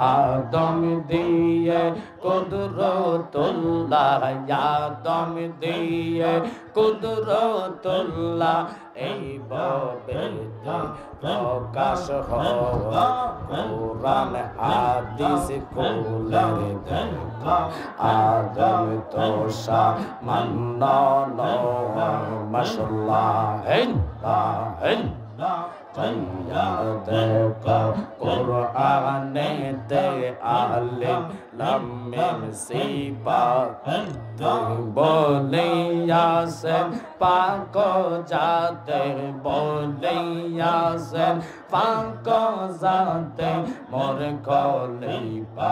আদম দিয়ে কুদরতুল্লাহ আদম দিয়ে কুদরতুল্লাহ এই ভাবে প্রকাশ হওয়া কোরআন হাদিস কোলে দেখা আদম তো সামান্য মাশাআল্লাহ কোরআনেতে আলিম লাম মিম সিফাত বলিয়াছেন পাক জাতে বলিয়াছেন পাক জাতে মোর খলিফা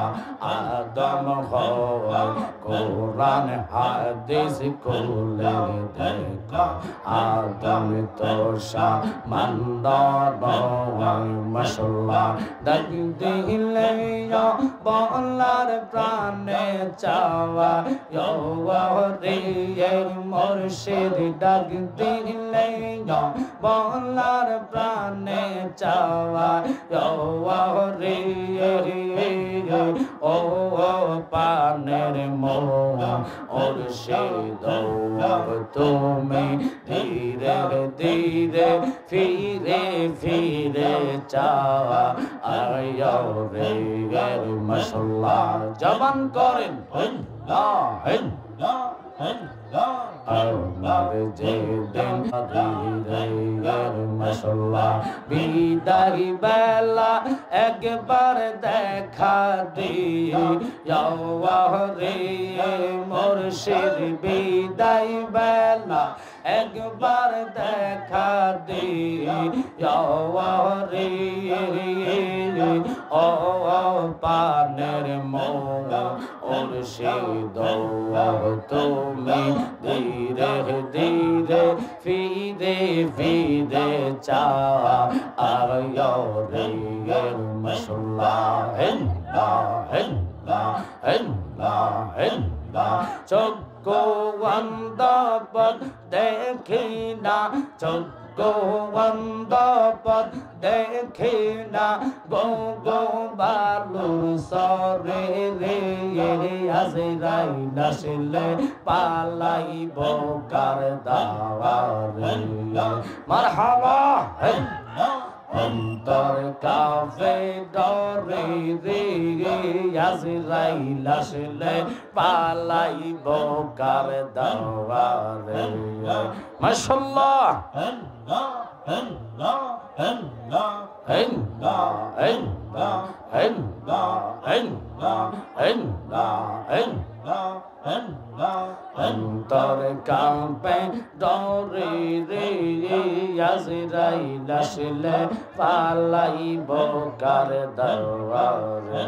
আদম হওয়া কোরআন হাদিস কোলে দেখা আদম তো সামান্য মাশাআল্লাহ ডাক দিলে বলার প্রাণে চাওয়া রে মুর্শিদ ডাক দিলে বলার প্রাণে চাওয়া রে ও পানের মোয়া মুর্শিদ তুমি ধীরে ধীরে ফিরে ফিরে চাওয়া আয় রে মাশাআল্লাহ জবান করেন আমার যেদিন মাশাআল্লাহ বিদায় বেলা একবার দেখা দিও রে মুর্শিদ বিদায় বেলা একবার দেখা দিও রে ও পানের মোয়া মুর্শিদ তুমি ধীরে ধীরে ফিরে ফিরে চাওয়া আয় রে মাশাআল্লাহ চক্ষু অন্ধ পথ দেখি না চক্ষু অন্ধ পথ দেখি না গো গো বালু সরে রে আজরাইল আসলে পালাইব কার দাওয়ারে মারহাবা অন্তর কাফে ডরে রে আজরাইল আসলে পালাইব কার দাওয়ারে মাশাআল্লাহ অন্তর কাঁপে ডরে রে আজরাইল আসলে পালাইব কার দাওয়ারে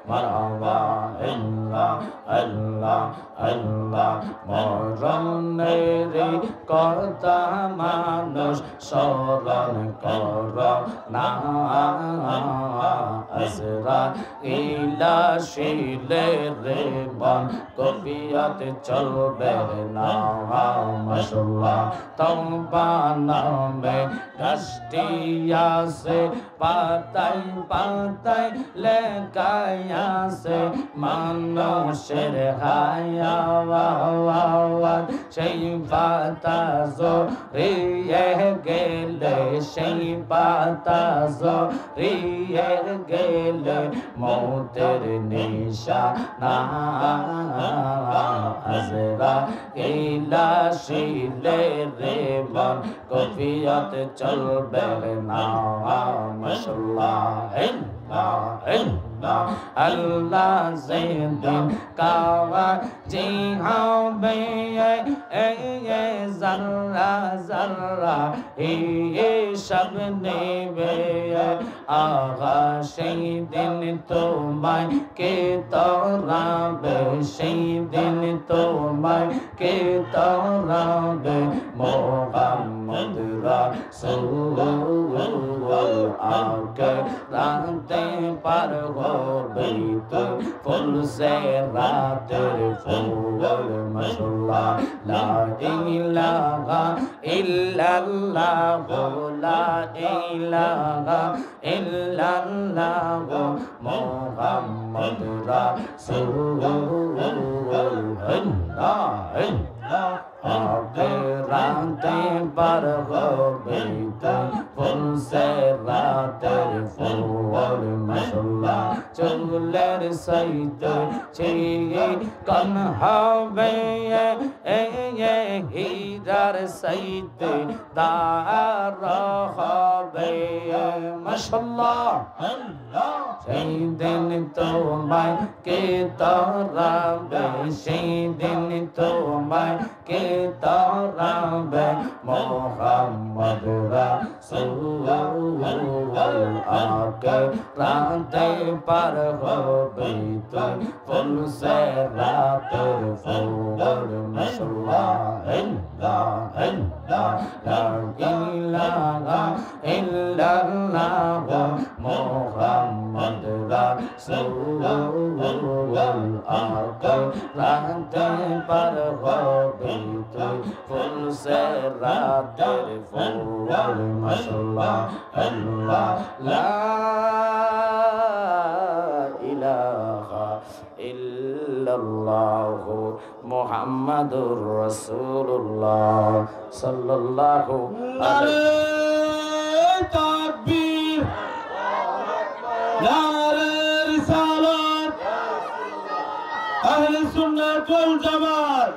মারহাবা আল্লাহ আল্লাহ আল্লাহ মরণের কথা মানুষ স্মরণ কর না আজরাইল আসলে রে মন কবিয়ত চলবে না মাশাআল্লাহ তওবা নামে গাছটি আছে পাতায় পাতায় লেখায় আছে মানুষের হায়াওয়াত সেই পাতা জড়িয়ে গেলে সেই পাতা জড়িয়ে গেলে মৌতের নিশানা আজরাইল আসলে রে মন কবিয়ত চলবে না মাশাআল্লাহ আল্লাহ যেদিন কাওয়াজি হবে জাররা জাররা সব নেবে আগা সেই দিন তোমায় কে তোরাবে সেই দিন তোমায় কে তোরাবে মোহাম্মদ রাসূল আকে রাতে পার হবে তো ফুল সে রাতের ফুল মাশাআল্লাহ লা ইলাহা ইল্লাল্লাহ লা ইলাহা ইল্লাল্লাহ মুহাম্মাদুর রাসূলুল্লাহ রাতে পার হবে ফুল সে রাতের ফুল মাশাআল্লাহ চুলের সাইতে চিকন হবে হীরার সাইতে দার হবে মাশাআল্লাহ সেই দিন তোমায় কে তারাবে সেই দিন তোমায় কে তারাবে মুহাম্মদ রাসূলুল্লাহ আকে রাতে পার হবে তুই ফুল সে রাতের ফুল মাশাআল্লাহ লা ইলাহা ইল্লাল্লাহ মুহাম্মদ রাসূলুল্লাহ আকে রাতে পার হবে তুই ফুল সে রাতের ফুল মাশাআল্লাহ আল্লাহ লা ইলাহা ইল্লাল্লাহ মুহাম্মাদুর রাসূলুল্লাহ সাল্লাল্লাহু আলাইহি তাকবীর নারে রিসালাত আহলে সুন্নাত ওয়াল জামাত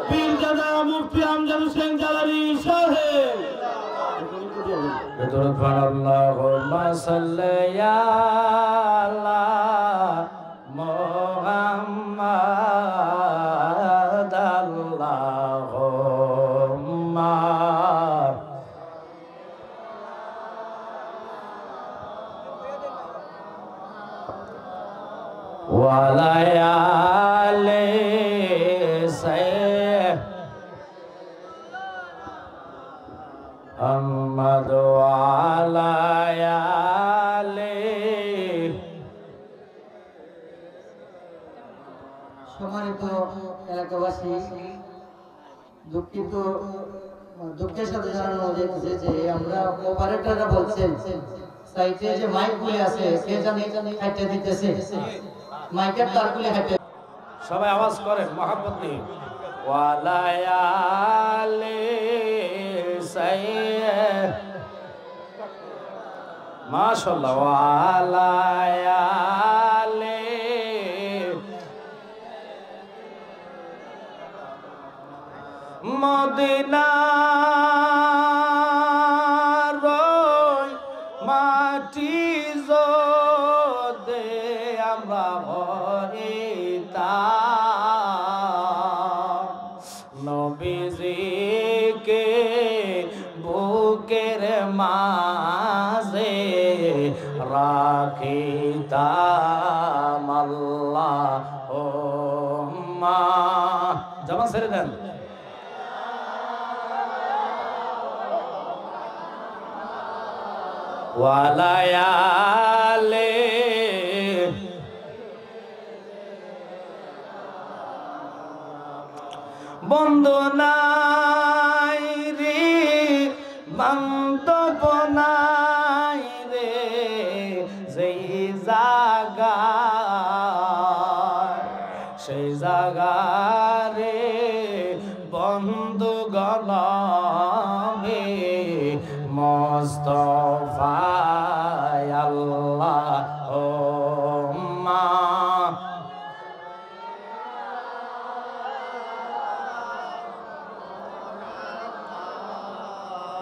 পীরজাদা মুফতি আমজাদ হোসেন জালালী সাহেব আল্লাহুম্মা সাল্লি আলা মুহাম্মাদ আল্লাহুম্মা ওয়া আলা আলি মুহাম্মদ ওয়া আলা আলি। সম্মানিত এলাকাবাসী, দুঃখের সাথে জানানো হয়েছে যে আমরা অপারেটররা বলছেন সাইটে যে মাইকগুলি আছে কে জানি হাইটে দিতেছে, মাইকের তারগুলি হাইটে। সবাই আওয়াজ করেন মহব্বত নিয়ে ওয়ালা আলি সাইয়্যিদ মাশাআল্লাহ ওয়ালা আলি মদিনার মাটি জোদে আমরা ভরিতাম নবীজিকে বুকের মাঝে রাখিতাম আল্লাহুম্মা জামা ছেড়ে দেন ওয়ালা আলি বন্ধু নাই রে বান্ধব নাই রে যেই জাগা সেই জাগা রে বন্ধু গলমে মুস্তাফা আল্লাহুম্মা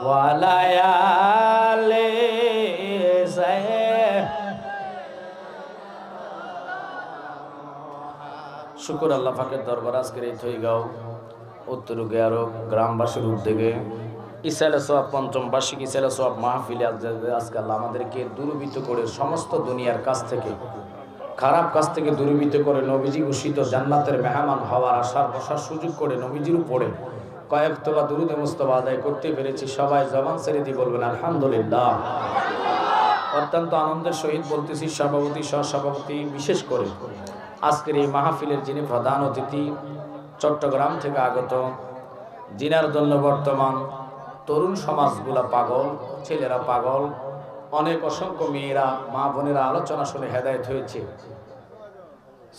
ওয়ালা আলি সাইয়্যিদ। শুকর আল্লাহ পাকের দরবার আজকের এই থইগাঁও উত্তর গেয়ারো গ্রামবাসীর উদ্যোগে ইসাইল সোয়াব পঞ্চম বার্ষিক ইসাইল সোয়াব মাহফিলে আজকে আল্লাহ আমাদেরকে দূরীভূত করে সমস্ত দুনিয়ার কাছ থেকে খারাপ কাজ থেকে দূরীভূত করে নবীজি ঘোষিত জান্নাতের মেহমান হওয়ার আশার বসার সুযোগ করে নবীজির উপরে কয়েক তোলা দুরুদে মুস্তফা আদায় করতে পেরেছি। সবাই জবান ছেড়ে দিয়ে বলবেন আলহামদুলিল্লাহ। অত্যন্ত আনন্দের সহিত বলতেছি সভাপতি সহসভাপতি বিশেষ করে আজকের এই মাহফিলের যিনি প্রধান অতিথি চট্টগ্রাম থেকে আগত, জিনার জন্য বর্তমান তরুণ সমাজগুলা পাগল, ছেলেরা পাগল, অনেক অসংখ্য মেয়েরা মা বোনেরা আলোচনা শুনে হেদায়েত হয়েছে।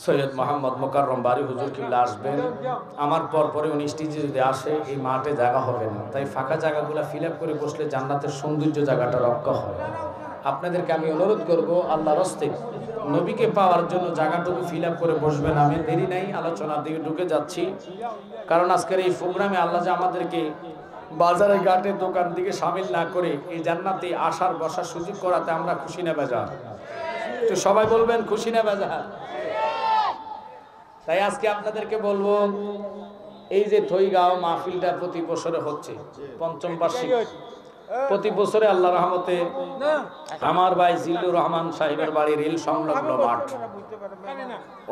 সৈয়দ মোহাম্মদ মোকাররম বাড়ি হুজুর কিবলা আসবেন, আমার পরে 19টি যদি আসে এই মাঠে জায়গা হবে না, তাই ফাঁকা জায়গাগুলো ফিল আপ করে বসলে জান্নাতের সৌন্দর্য জায়গাটা রক্ষা হয়। আপনাদেরকে আমি অনুরোধ করব আল্লাহর হস্তে নবীকে পাওয়ার জন্য জায়গাটুকু ফিল আপ করে বসবেন। আমি দেরি নাই, আলোচনার দিকে ঢুকে যাচ্ছি, কারণ আজকের এই প্রোগ্রামে আল্লাহ যে আমাদেরকে বাজারে ঘাটে দোকান দিকে সামিল না করে এই জান্নাতে আসার বসার সুযোগ করাতে আমরা খুশি না বেজার? তো সবাই বলবেন খুশি না বেজার? তাই আজকে আপনাদেরকে বলবো, এই যে থইগাঁও মাহফিলটা প্রতি বছরে হচ্ছে, পঞ্চম বার্ষিক, প্রতি বছরে আল্লাহ রহমতে আমার ভাই জিল্লুর রহমান সাহেবের বাড়ি রেল সংলগ্ন মাঠ,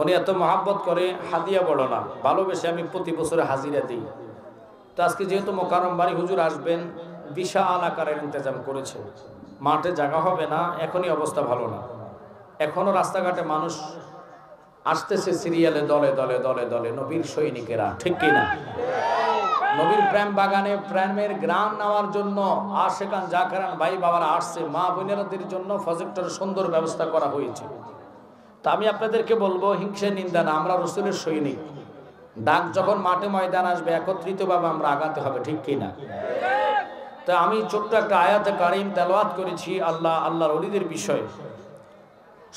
উনি এত মহাব্বত করে, হাদিয়া বড় না, ভালোবেসে আমি প্রতি বছরে হাজিরা দিই। তো আজকে যেহেতু মোকাররম বাড়ি হুজুর আসবেন, বিশাল আকারের ইন্তজাম করেছে। মাঠে জায়গা হবে না, এখনই অবস্থা ভালো না, এখনো রাস্তাঘাটে মানুষ আসতেছে সিরিয়ালে, দলে দলে দলে দলে নবীর সৈনিকেরা, ঠিক কিনা? নবীর প্রেম বাগানে প্রেমের গ্রাম নেওয়ার জন্য আশেকান জাকারান ভাই বাবারা আসছে, মা বোনেরাদের জন্য প্রজেক্টরের সুন্দর ব্যবস্থা করা হয়েছে। তা আমি আপনাদেরকে বলবো, হিংসে নিন্দা না, আমরা রসুলের সৈনিক। ডাক যখন মাঠে ময়দান আসবে, একত্রিতভাবে আমরা আগাতে হবে, ঠিক কিনা? তা আমি ছোট্ট একটা আয়াতে কারিম তেলাওয়াত করেছি আল্লাহর ওলিদের বিষয়ে,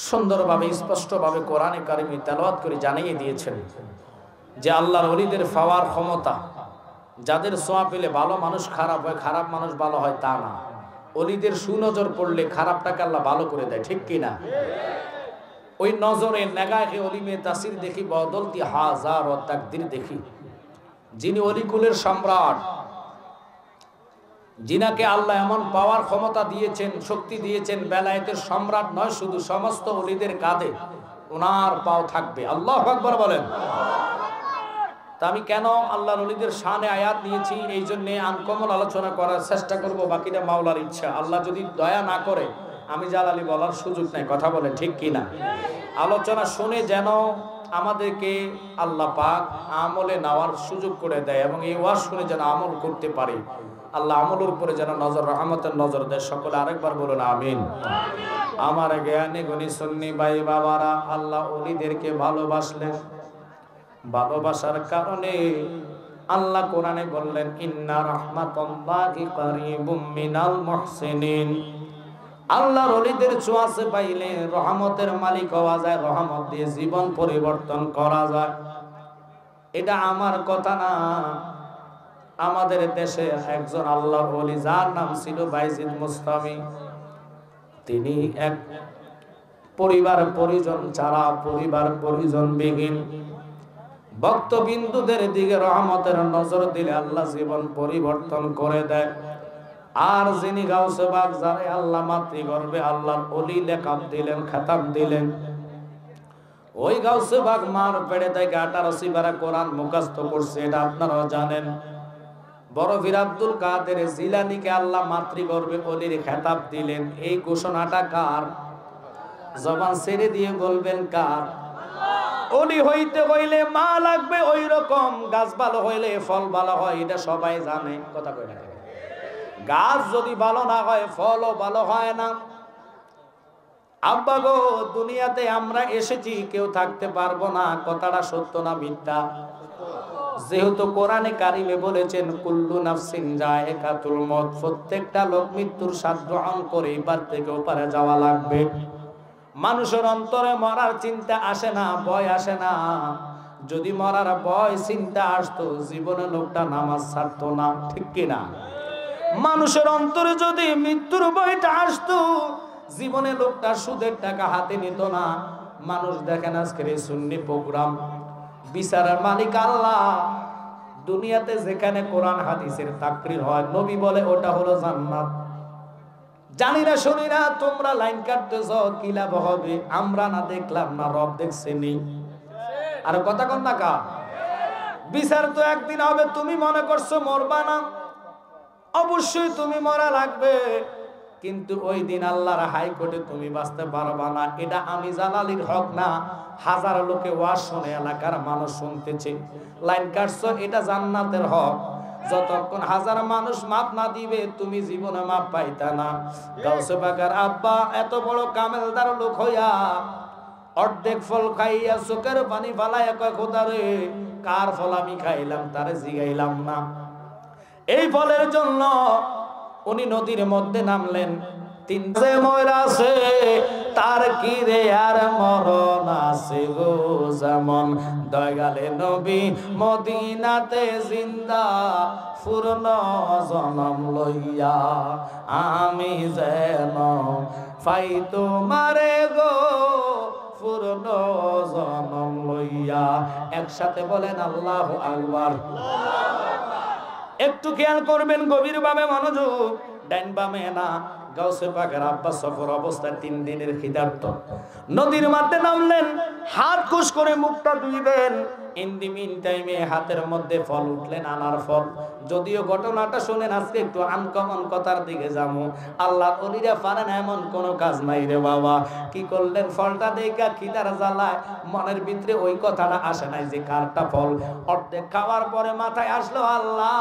সুন্দরভাবে স্পষ্টভাবে কোরআনে কারিমে তেলাওয়াত করে জানিয়ে দিয়েছেন যে আল্লাহর ওলিদের পাওয়ার ক্ষমতা, যাদের ছোঁয়া পেলে ভালো মানুষ খারাপ হয়, খারাপ মানুষ ভালো হয় তা না, ওলিদের সুনজর পড়লে খারাপটাকে আল্লাহ ভালো করে দেয়, ঠিক কিনা? ওই নজরে নেগাহে অলিমে তাসির দেখি, বদলতি হাজার ও তাকদির দেখি। যিনি অলিকুলের সম্রাট, যিনাকে আল্লাহ এমন পাওয়ার ক্ষমতা দিয়েছেন, শক্তি দিয়েছেন, বেলায়েতের সম্রাট নয় শুধু, সমস্ত ওলিদের কাঁধে ওনার পাও থাকবে। আল্লাহু আকবার বলেন। তা আমি কেন আল্লাহর ওলিদের শানে আয়াত নিয়েছি, এই জন্য আনকমন আলোচনা করার চেষ্টা করব, বাকিটা মাওলার ইচ্ছা। আল্লাহ যদি দয়া না করে আমি জালালি বলার সুযোগ নাই, কথা বলে ঠিক কিনা? আলোচনা শুনে যেন আমাদেরকে আল্লাহ পাক আমলে নেওয়ার সুযোগ করে দেয়, এবং এই ওয়াজ শুনে যেন আমল করতে পারি। আল্লাহ আমলের উপরে যেন নজর, রহমতের নজর দেয়। সকলে আরেকবার বলুন আমিন। আমার জ্ঞানী গুণী সুন্নি ভাই বাবারা, আল্লাহ ওলিদেরকে ভালোবাসলেন, ভালোবাসার কারণে আল্লাহ কোরআনে বললেন, ইন্না রাহমাতুল্লাহি কারীবুম মিনাল মুহসিনিন। আল্লাহর ওলিদের ছোঁয়াচে পাইলে রহমতের মালিক হওয়া যায়, রহমত দিয়ে জীবন পরিবর্তন করা যায়। এটা আমার কথা না, আমাদের দেশে একজন আল্লাহর ওলি, যার নাম ছিল বাইজিদ মুস্তামি, তিনি এক পরিবার পরিজন ছাড়া, পরিবার পরিজন বিহীন ভক্তবিন্দুদের দিকে রহমতের নজর দিলে আল্লাহ জীবন পরিবর্তন করে দেয়। আর যিনি গাউসে বাগ, যারে আল্লাহ মাতৃগর্ভে আল্লাহর ওলি লেকাব দিলেন, খেতাব দিলেন, ওই গাউসে বাগ মার পেড়ে থেকে 18 সিপারা কোরআন মুখস্থ করছে, এটা আপনারাও জানেন। বড় পীর আব্দুল কাদের জিলানীকে আল্লাহ মাতৃগর্ভে ওলির খেতাব দিলেন, এই ঘোষণাটা কার? জবান ছেড়ে দিয়ে বলবেন কার? ওলি হইতে হইলে মা লাগবে, ওই রকম গাছ ভালো হইলে ফল ভালো হয়, এটা সবাই জানে, কথা কই না? গাছ যদি ভালো না হয়, ফলও ভালো হয় না। আব্বা গো, দুনিয়াতে আমরা এসেছি, কেউ থাকতে পারবো না, কথাটা সত্য না মিথ্যা? যেহেতু কোরআনে কারিমে বলেছেন, কুল্লু নাফসিন যায়কাতুল মউত, প্রত্যেকটা লোক মৃত্যুর স্বাদ গ্রহণ করে এবার থেকে ওপারে যাওয়া লাগবে। মানুষের অন্তরে মরার চিন্তা আসে না, ভয় আসে না। যদি মরার ভয় চিন্তা আসতো, জীবনে লোকটা নামাজ ছাড়তো না, ঠিক কিনা? মানুষের অন্তরে যদি মৃত্যুর ভয়টা আসতো, জীবনে লোকটা সুদের টাকা হাতে নিত না। মানুষ দেখেন আজকের এই সুন্নি প্রোগ্রাম, বিচারের মালিক আল্লাহ। দুনিয়াতে যেখানে কোরআন হাদিসের তাকরীর হয়, নবী বলে ওটা হলো জান্নাত। জানি না শুনি না তোমরা লাইন কাটতেছ, কি লাভ হবে? আমরা না দেখলাম না, রব দেখছেনি। আর কথা কন না কা? বিচার তো একদিন হবে। তুমি মনে করছো মরবা না, অবশ্যই তুমি মরা লাগবে, কিন্তু ওই দিন আল্লাহর হাইকোর্টে তুমি বাঁচতে পারবা না। এটা আমি জালালির হক না, হাজার লোকে ওয়াজ শুনে, এলাকার মানুষ শুনতেছে, লাইন কাটছো, এটা জান্নাতের হক। যতক্ষণ হাজার মানুষ মাপ না দিবে তুমি জীবনে মাপ পাইতা না। গাউসে পাকের আব্বা এত বড় কামেলদার লোক হইয়া অর্ধেক ফল খাইয়া চোখের পানি ফালাইয়া কয়, খোদা রে, কার ফল আমি খাইলাম তারে জিগাইলাম না। এই ফলের জন্য উনি নদীর মধ্যে নামলেন। তিন যে ময়রা আছে তার কি রে আর মরণ আছে গো, যেমন দয়ালে নবী মদিনাতে জিন্দা পূর্ণ জনম লইয়া, আমি যেন পাই তোমারে গো পূর্ণ জনম লইয়া। একসাথে বলেন আল্লাহু আকবার। একটু খেয়াল করবেন, গভীর ভাবে মনোযোগ, ডাইন বামে না। গাউসে পাকের আব্বা সফর অবস্থায় 3 দিনের খিদার্ত নদীর মধ্যে নামলেন, হাত কুশ করে মুখটা ধুইবেন। ইন দি মিন টাইমে হাতের মধ্যে ফল উঠলেন, আনার ফল। যদিও ঘটনাটা শুনেন, আজকে একটু আনকমন কথার দিকে যাবো। আল্লাহ ওলিরা পারেন এমন কোনো কাজ নাই রে বাবা। কি করলেন, ফলটা দেখা খিদার জ্বালায় মনের ভিতরে ওই কথাটা আসে নাই যে কারটা ফল। অর্ধেক খাওয়ার পরে মাথায় আসলো, আল্লাহ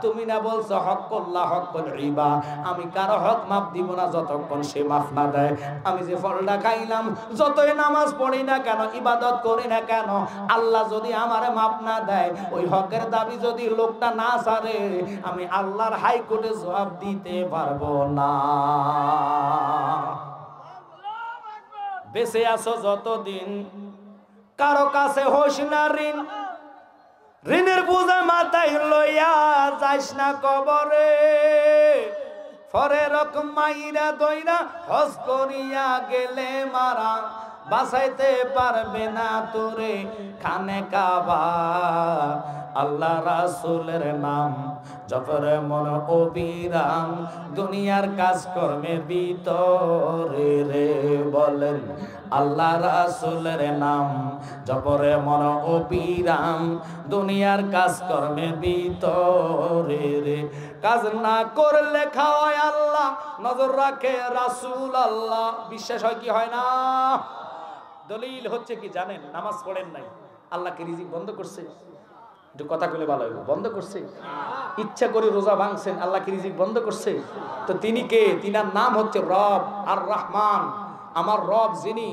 তুমি না বলছো হক করলা হক করিবা, আমি কারো হক মাপ দিব না যতক্ষণ সে মাফ না দেয়। আমি যে ফলটা খাইলাম, যতই নামাজ পড়ি না কেন, ইবাদত করি না কেন, আল্লাহ যদি আমারে মাপ না দেয়, ওই হকের দাবি যদি লোকটা না ছাড়ে, আমি আল্লাহর হাইকোর্টে জবাব দিতে পারবো না। বেঁচে আছো যতদিন কারো কাছে হোস না ঋণ, ঋণের বোঝা মাথায় লইয়া যাইস না কবরে। ফরে রকম মাইরা দইরা হজ করিয়া গেলে মারা, বাঁচাইতে পারবে না তোরে খানে কাবা। আল্লাহ রাসূলের নাম জপরে মন অবিরাম, দুনিয়ার কাজ কর্মে ভিতরে রে। বলেন আল্লাহ রাসূলের নাম জপরে মন অবিরাম, দুনিয়ার কাজ কর্মে ভিতরে রে। কাজ না করলে খাওয়ায় আল্লাহ, নজর রাখে রাসূল আল্লাহ। বিশ্বাস হয় কি হয় না? দলিল হচ্ছে কি জানেন, নামাজ পড়েন নাই, আল্লাহকে রিজিক বন্ধ করছে। একটু কথা বলে ভালো হইব, বন্ধ করছে। ইচ্ছা করে রোজা ভাঙছেন, আল্লাহকে রিজিক বন্ধ করছে। তো তিনি কে? তিনার নাম হচ্ছে রব আর রহমান। আমার রব যিনি,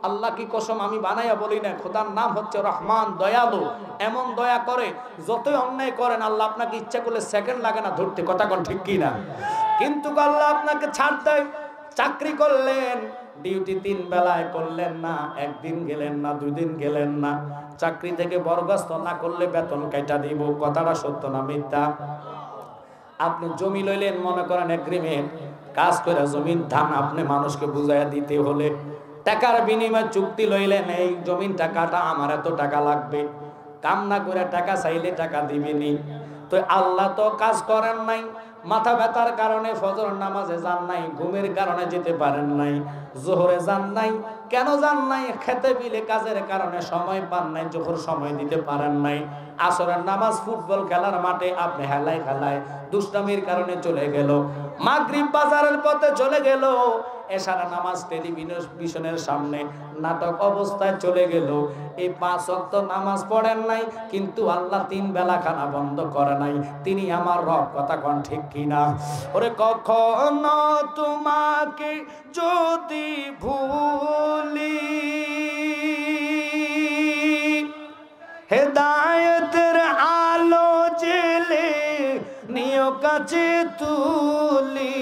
আল্লাহ কি কসম আমি বানাইয়া বলি না, খোদার নাম হচ্ছে রহমান, দয়ালু। এমন দয়া করে, যতই অন্যায় করেন আল্লাহ আপনাকে ইচ্ছা করলে সেকেন্ড লাগে না ধরতে। কথা কোন ঠিক কি না? কিন্তু আল্লাহ আপনাকে ছাড় দেয়। চাকরি করলেন, ডিউটি 3 বেলায় করলেন না, একদিন গেলেন না, 2 দিন গেলেন না, চাকরি থেকে বরখাস্ত না করলে বেতন কাটা দিব। কথাটা সত্য না মিথ্যা? আপনি জমি লইলেন, মনে করেন এগ্রিমেন্ট, কাজ করে জমির ধান আপনি মানুষকে বুঝাইয়া দিতে হলে টাকার বিনিময়ে চুক্তি লইলেন, এই জমিন টাকাটা আমার এত টাকা লাগবে, কাম না করে টাকা চাইলে টাকা দিবেনি। তো আল্লাহ তো কাজ করেন নাই, মাথা ব্যথার কারণে ফজর নামাজে যান নাই, ঘুমের কারণে যেতে পারেন নাই, জোহরে যান নাই। কেন যান নাই? খেতে পিলে কাজের কারণে সময় পান নাই, জোহর সময় দিতে পারেন নাই। আসরের নামাজ ফুটবল খেলার মাঠে আপনি হেলায় খেলায় দুষ্টামির কারণে চলে গেল। মাগরিব বাজারের পথে চলে গেল। এশার নামাজ টেলিভিশনের সামনে নাটক অবস্থায় চলে গেল। এই 5 ওয়াক্ত নামাজ পড়েন নাই, কিন্তু আল্লাহ 3 বেলা খানা বন্ধ করে নাই। তিনি আমার রব। কথা কোন ঠিক কিনা? ওরে কখনো তোমাকে যদি ভুলি, হেদায়েতের আলো জেলে নিয় কাছে তুলি,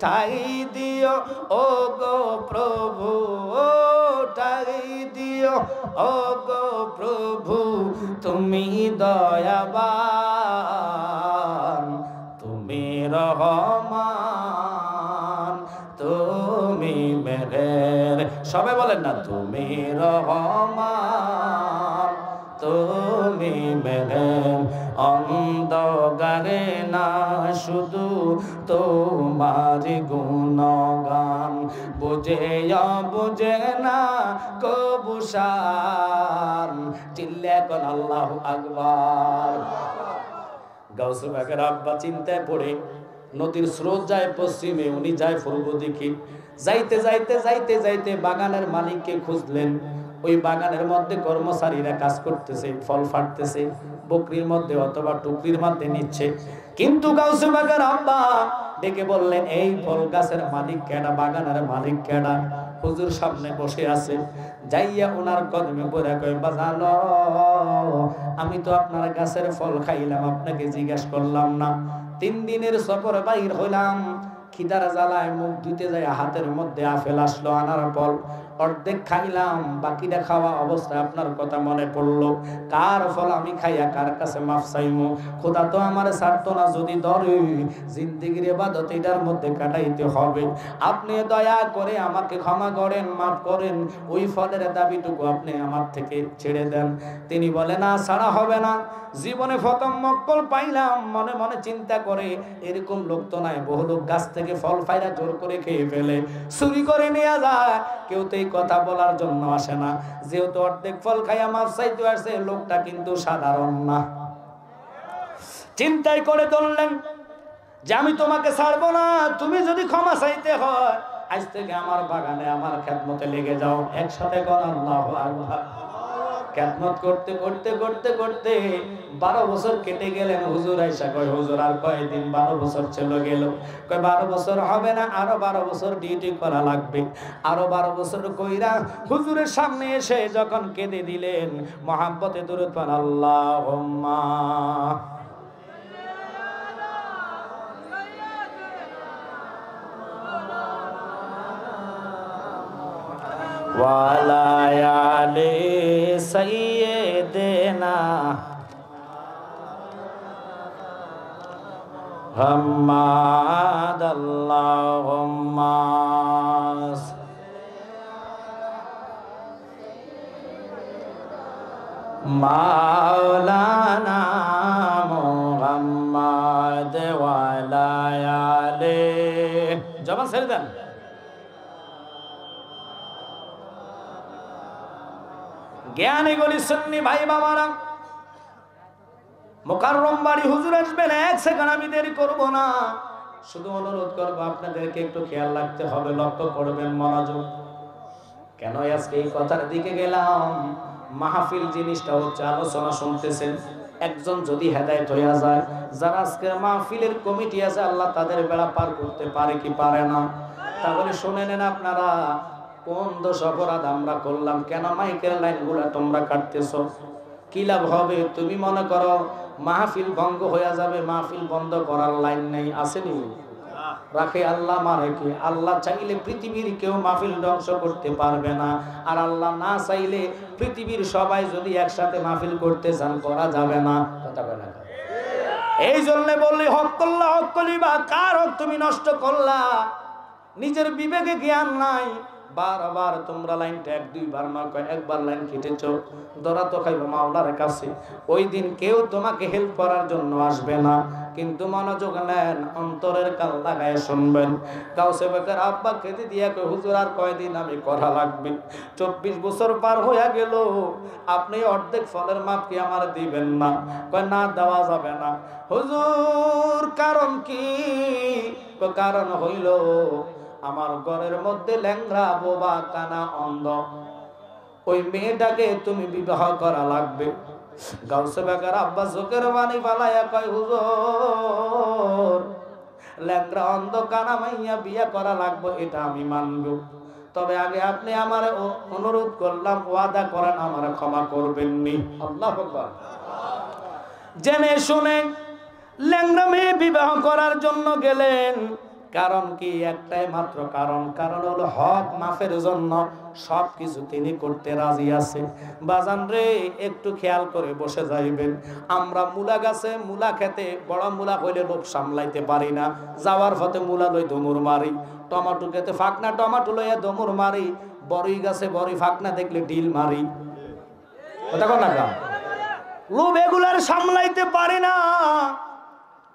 ঠাই দিও ও গো প্রভু, ঠাই দিও ও গো প্রভু, তুমি দয়াবান, তুমি রহমান, তুমি মেহের। সবাই বলেন না, তুমি রহমান, তুমি মেহের। অন্ধকারে না শুধু তোমার গুণগান, বুঝে বুঝে না কবুসান। চিল্লে এখন আল্লাহু আকবার। গাউসে পাকের আব্বা চিন্তায় পড়ে নদীর স্রোত যায় পশ্চিমে, উনি যায় পূর্ব দিকে। যাইতে যাইতে যাইতে যাইতে বাগানের মালিককে খুঁজলেন। ওই বাগানের মধ্যে কর্মচারীরা কাজ করতেছে, ফল ফাটতেছে, বকরির মধ্যে অথবা টুকরির মধ্যে নিচ্ছে। কিন্তু গাউসে বাগার আব্বা ডেকে বললেন, এই ফল গাছের মালিক কেডা, বাগানের মালিক কেডা? হুজুর সামনে বসে আছে। যাইয়া ওনার কদমে পড়ে কয়, বাজানো, আমি তো আপনার গাছের ফল খাইলাম, আপনাকে জিজ্ঞাসা করলাম না। 3 দিনের সফর বাইর হইলাম, খিদার জ্বালায় মুখ ধুইতে যায়, হাতের মধ্যে আপেল আসলো, আনার ফল অর্ধেক খাইলাম, বাকিটা খাওয়া অবস্থায় আপনার কথা মনে পড়লো। কার ফল আমি খাইয়া কার কাছে মাফ চাইমু? খোদা তো আমার ছাড়তো না, যদি ধরে জিন্দেগির ইবাদত এটার মধ্যে কাটাইতে হবে। আপনি দয়া করে আমাকে ক্ষমা করেন, মাফ করেন, ওই ফলের দাবিটুকু আপনি আমার থেকে ছেড়ে দেন। তিনি বলে, না, ছাড়া হবে না। জীবনে প্রথম মক্কল পাইলাম। মনে মনে চিন্তা করে, এরকম লোক তো নাই, বহু লোক গাছ থেকে ফল পাইরা জোর করে খেয়ে ফেলে, চুরি করে নিয়ে যায়, কেউ তো এই কথা বলার জন্য আসে না। যেহেতু অর্ধেক ফল খাইয়া মাফ চাইতে আসে, লোকটা কিন্তু সাধারণ না। চিন্তাই করে ধরলেন যে আমি তোমাকে ছাড়বো না, তুমি যদি ক্ষমা চাইতে হয় আজ থেকে আমার বাগানে আমার খেদমতে লেগে যাও। একসাথে কর আল্লাহু আকবার। খেদমত করতে করতে করতে করতে 12 বছর কেটে গেলেন। হুজুর আইসা কয়, হুজুর আর কয়দিন? 12 বছর চলে গেল। কয় 12 বছর হবে না, আরো 12 বছর ডিউটি করা লাগবে। আরো 12 বছর কইরা হুজুরের সামনে এসে যখন কেঁদে দিলেন, মহাব্বতে দরুদ পড়েন, আল্লাহুম্মা ওয়ালা আলে সাইয়্যিদিনা মুহাম্মাদ আল্লাহুম্মা মাওলানা মুহাম্মাদ ওয়ালা আলে। জবান ছেড়ে দেন। জ্ঞানী গলি সুন্নি ভাই বাবারা, মোকাররম বাড়ি হুজুর আসবেন, 1 সেকেন্ড আমি দেরি করব না। শুধু অনুরোধ করব আপনাদেরকে একটু খেয়াল রাখতে হবে, লক্ষ্য করবেন, মনোযোগ। কেন আজকে এই কথার দিকে গেলাম? মাহফিল জিনিসটা হচ্ছে আলোচনা শুনতেছেন। একজন যদি হেদায়েত হইয়া যায়, যারা আজকে মাহফিলের কমিটি আছে, আল্লাহ তাদের বেড়া পার করতে পারে কি পারে না? তাহলে শুনে নেন আপনারা, কোন দোষ অপরাধ আমরা করলাম? কেন মাইকের লাইনগুলা তোমরা কাটতেছো? কি লাভ হবে? তুমি মনে করো মাহফিল ভঙ্গ হয়ে যাবে, মাহফিল বন্ধ করার লাইন নেই, আসেনি? রাখে আল্লাহ, মারে কি? আল্লাহ চাইলে পৃথিবীর কেউ মাহফিল ধ্বংস করতে পারবে না, আর আল্লাহ না চাইলে পৃথিবীর সবাই যদি একসাথে মাহফিল করতে চান, করা যাবে না। কথা বলে না। এই জন্য বললি, হক করলা, হক কলিবা, কার হক তুমি নষ্ট করলা? নিজের বিবেকে জ্ঞান নাই। বারবার তোমরা লাইনটা 1-2 বার না, একবার লাইন কেটেছো, ধরা তো খাইবে মাওলার কাছে। ওই দিন কেউ তোমাকে হেল্প করার জন্য আসবে না। কিন্তু মনোযোগ নেন, অন্তরের কান লাগায় শুনবেন। গাউসে বাকের আব্বা খেতে দিয়া কয়, হুজুর আর কয়দিন আমি করা লাগবে? 24 বছর পার হইয়া গেল, আপনি অর্ধেক ফলের মাপ কি আমার দিবেন না? কয়, না, দেওয়া যাবে না। হুজুর কারণ কি? কারণ হইল আমার ঘরের মধ্যে ল্যাংড়া, বোবা, কানা, অন্ধ, ওই মেয়েটাকে তুমি বিবাহ করা লাগবে। গাউসে বাকের আব্বা চোখের পানি ফালাইয়া কয়, হুজুর ল্যাংড়া, অন্ধ, কানা মাইয়া বিয়া করা লাগবে, এটা আমি মানব, তবে আগে আপনি আমার অনুরোধ করলাম, ওয়াদা করেন আমার ক্ষমা করবেননি। আল্লাহু আকবার। জেনে শুনে ল্যাংড়া মেয়ে বিবাহ করার জন্য গেলেন। কারণ কি? একটাই মাত্র কারণ, কারণ হলো হক মাফের জন্য সবকিছু তিনি করতে রাজি আছে। বাজান রে, একটু খেয়াল করে বসে যাইবেন। আমরা মূলা গাছে, মূলা খেতে, বড় মূলা হইলে লোভ সামলাইতে পারি না, যাওয়ার পথে মূলা লই দমুর মারি। টমাটো খেতে ফাঁকনা টমাটো লইয়া দমুর মারি। বড়ই গাছে বড়ই ফাঁকনা দেখলে ঢিল মারি। কথা কন না, লোভ এগুলার সামলাইতে পারি না।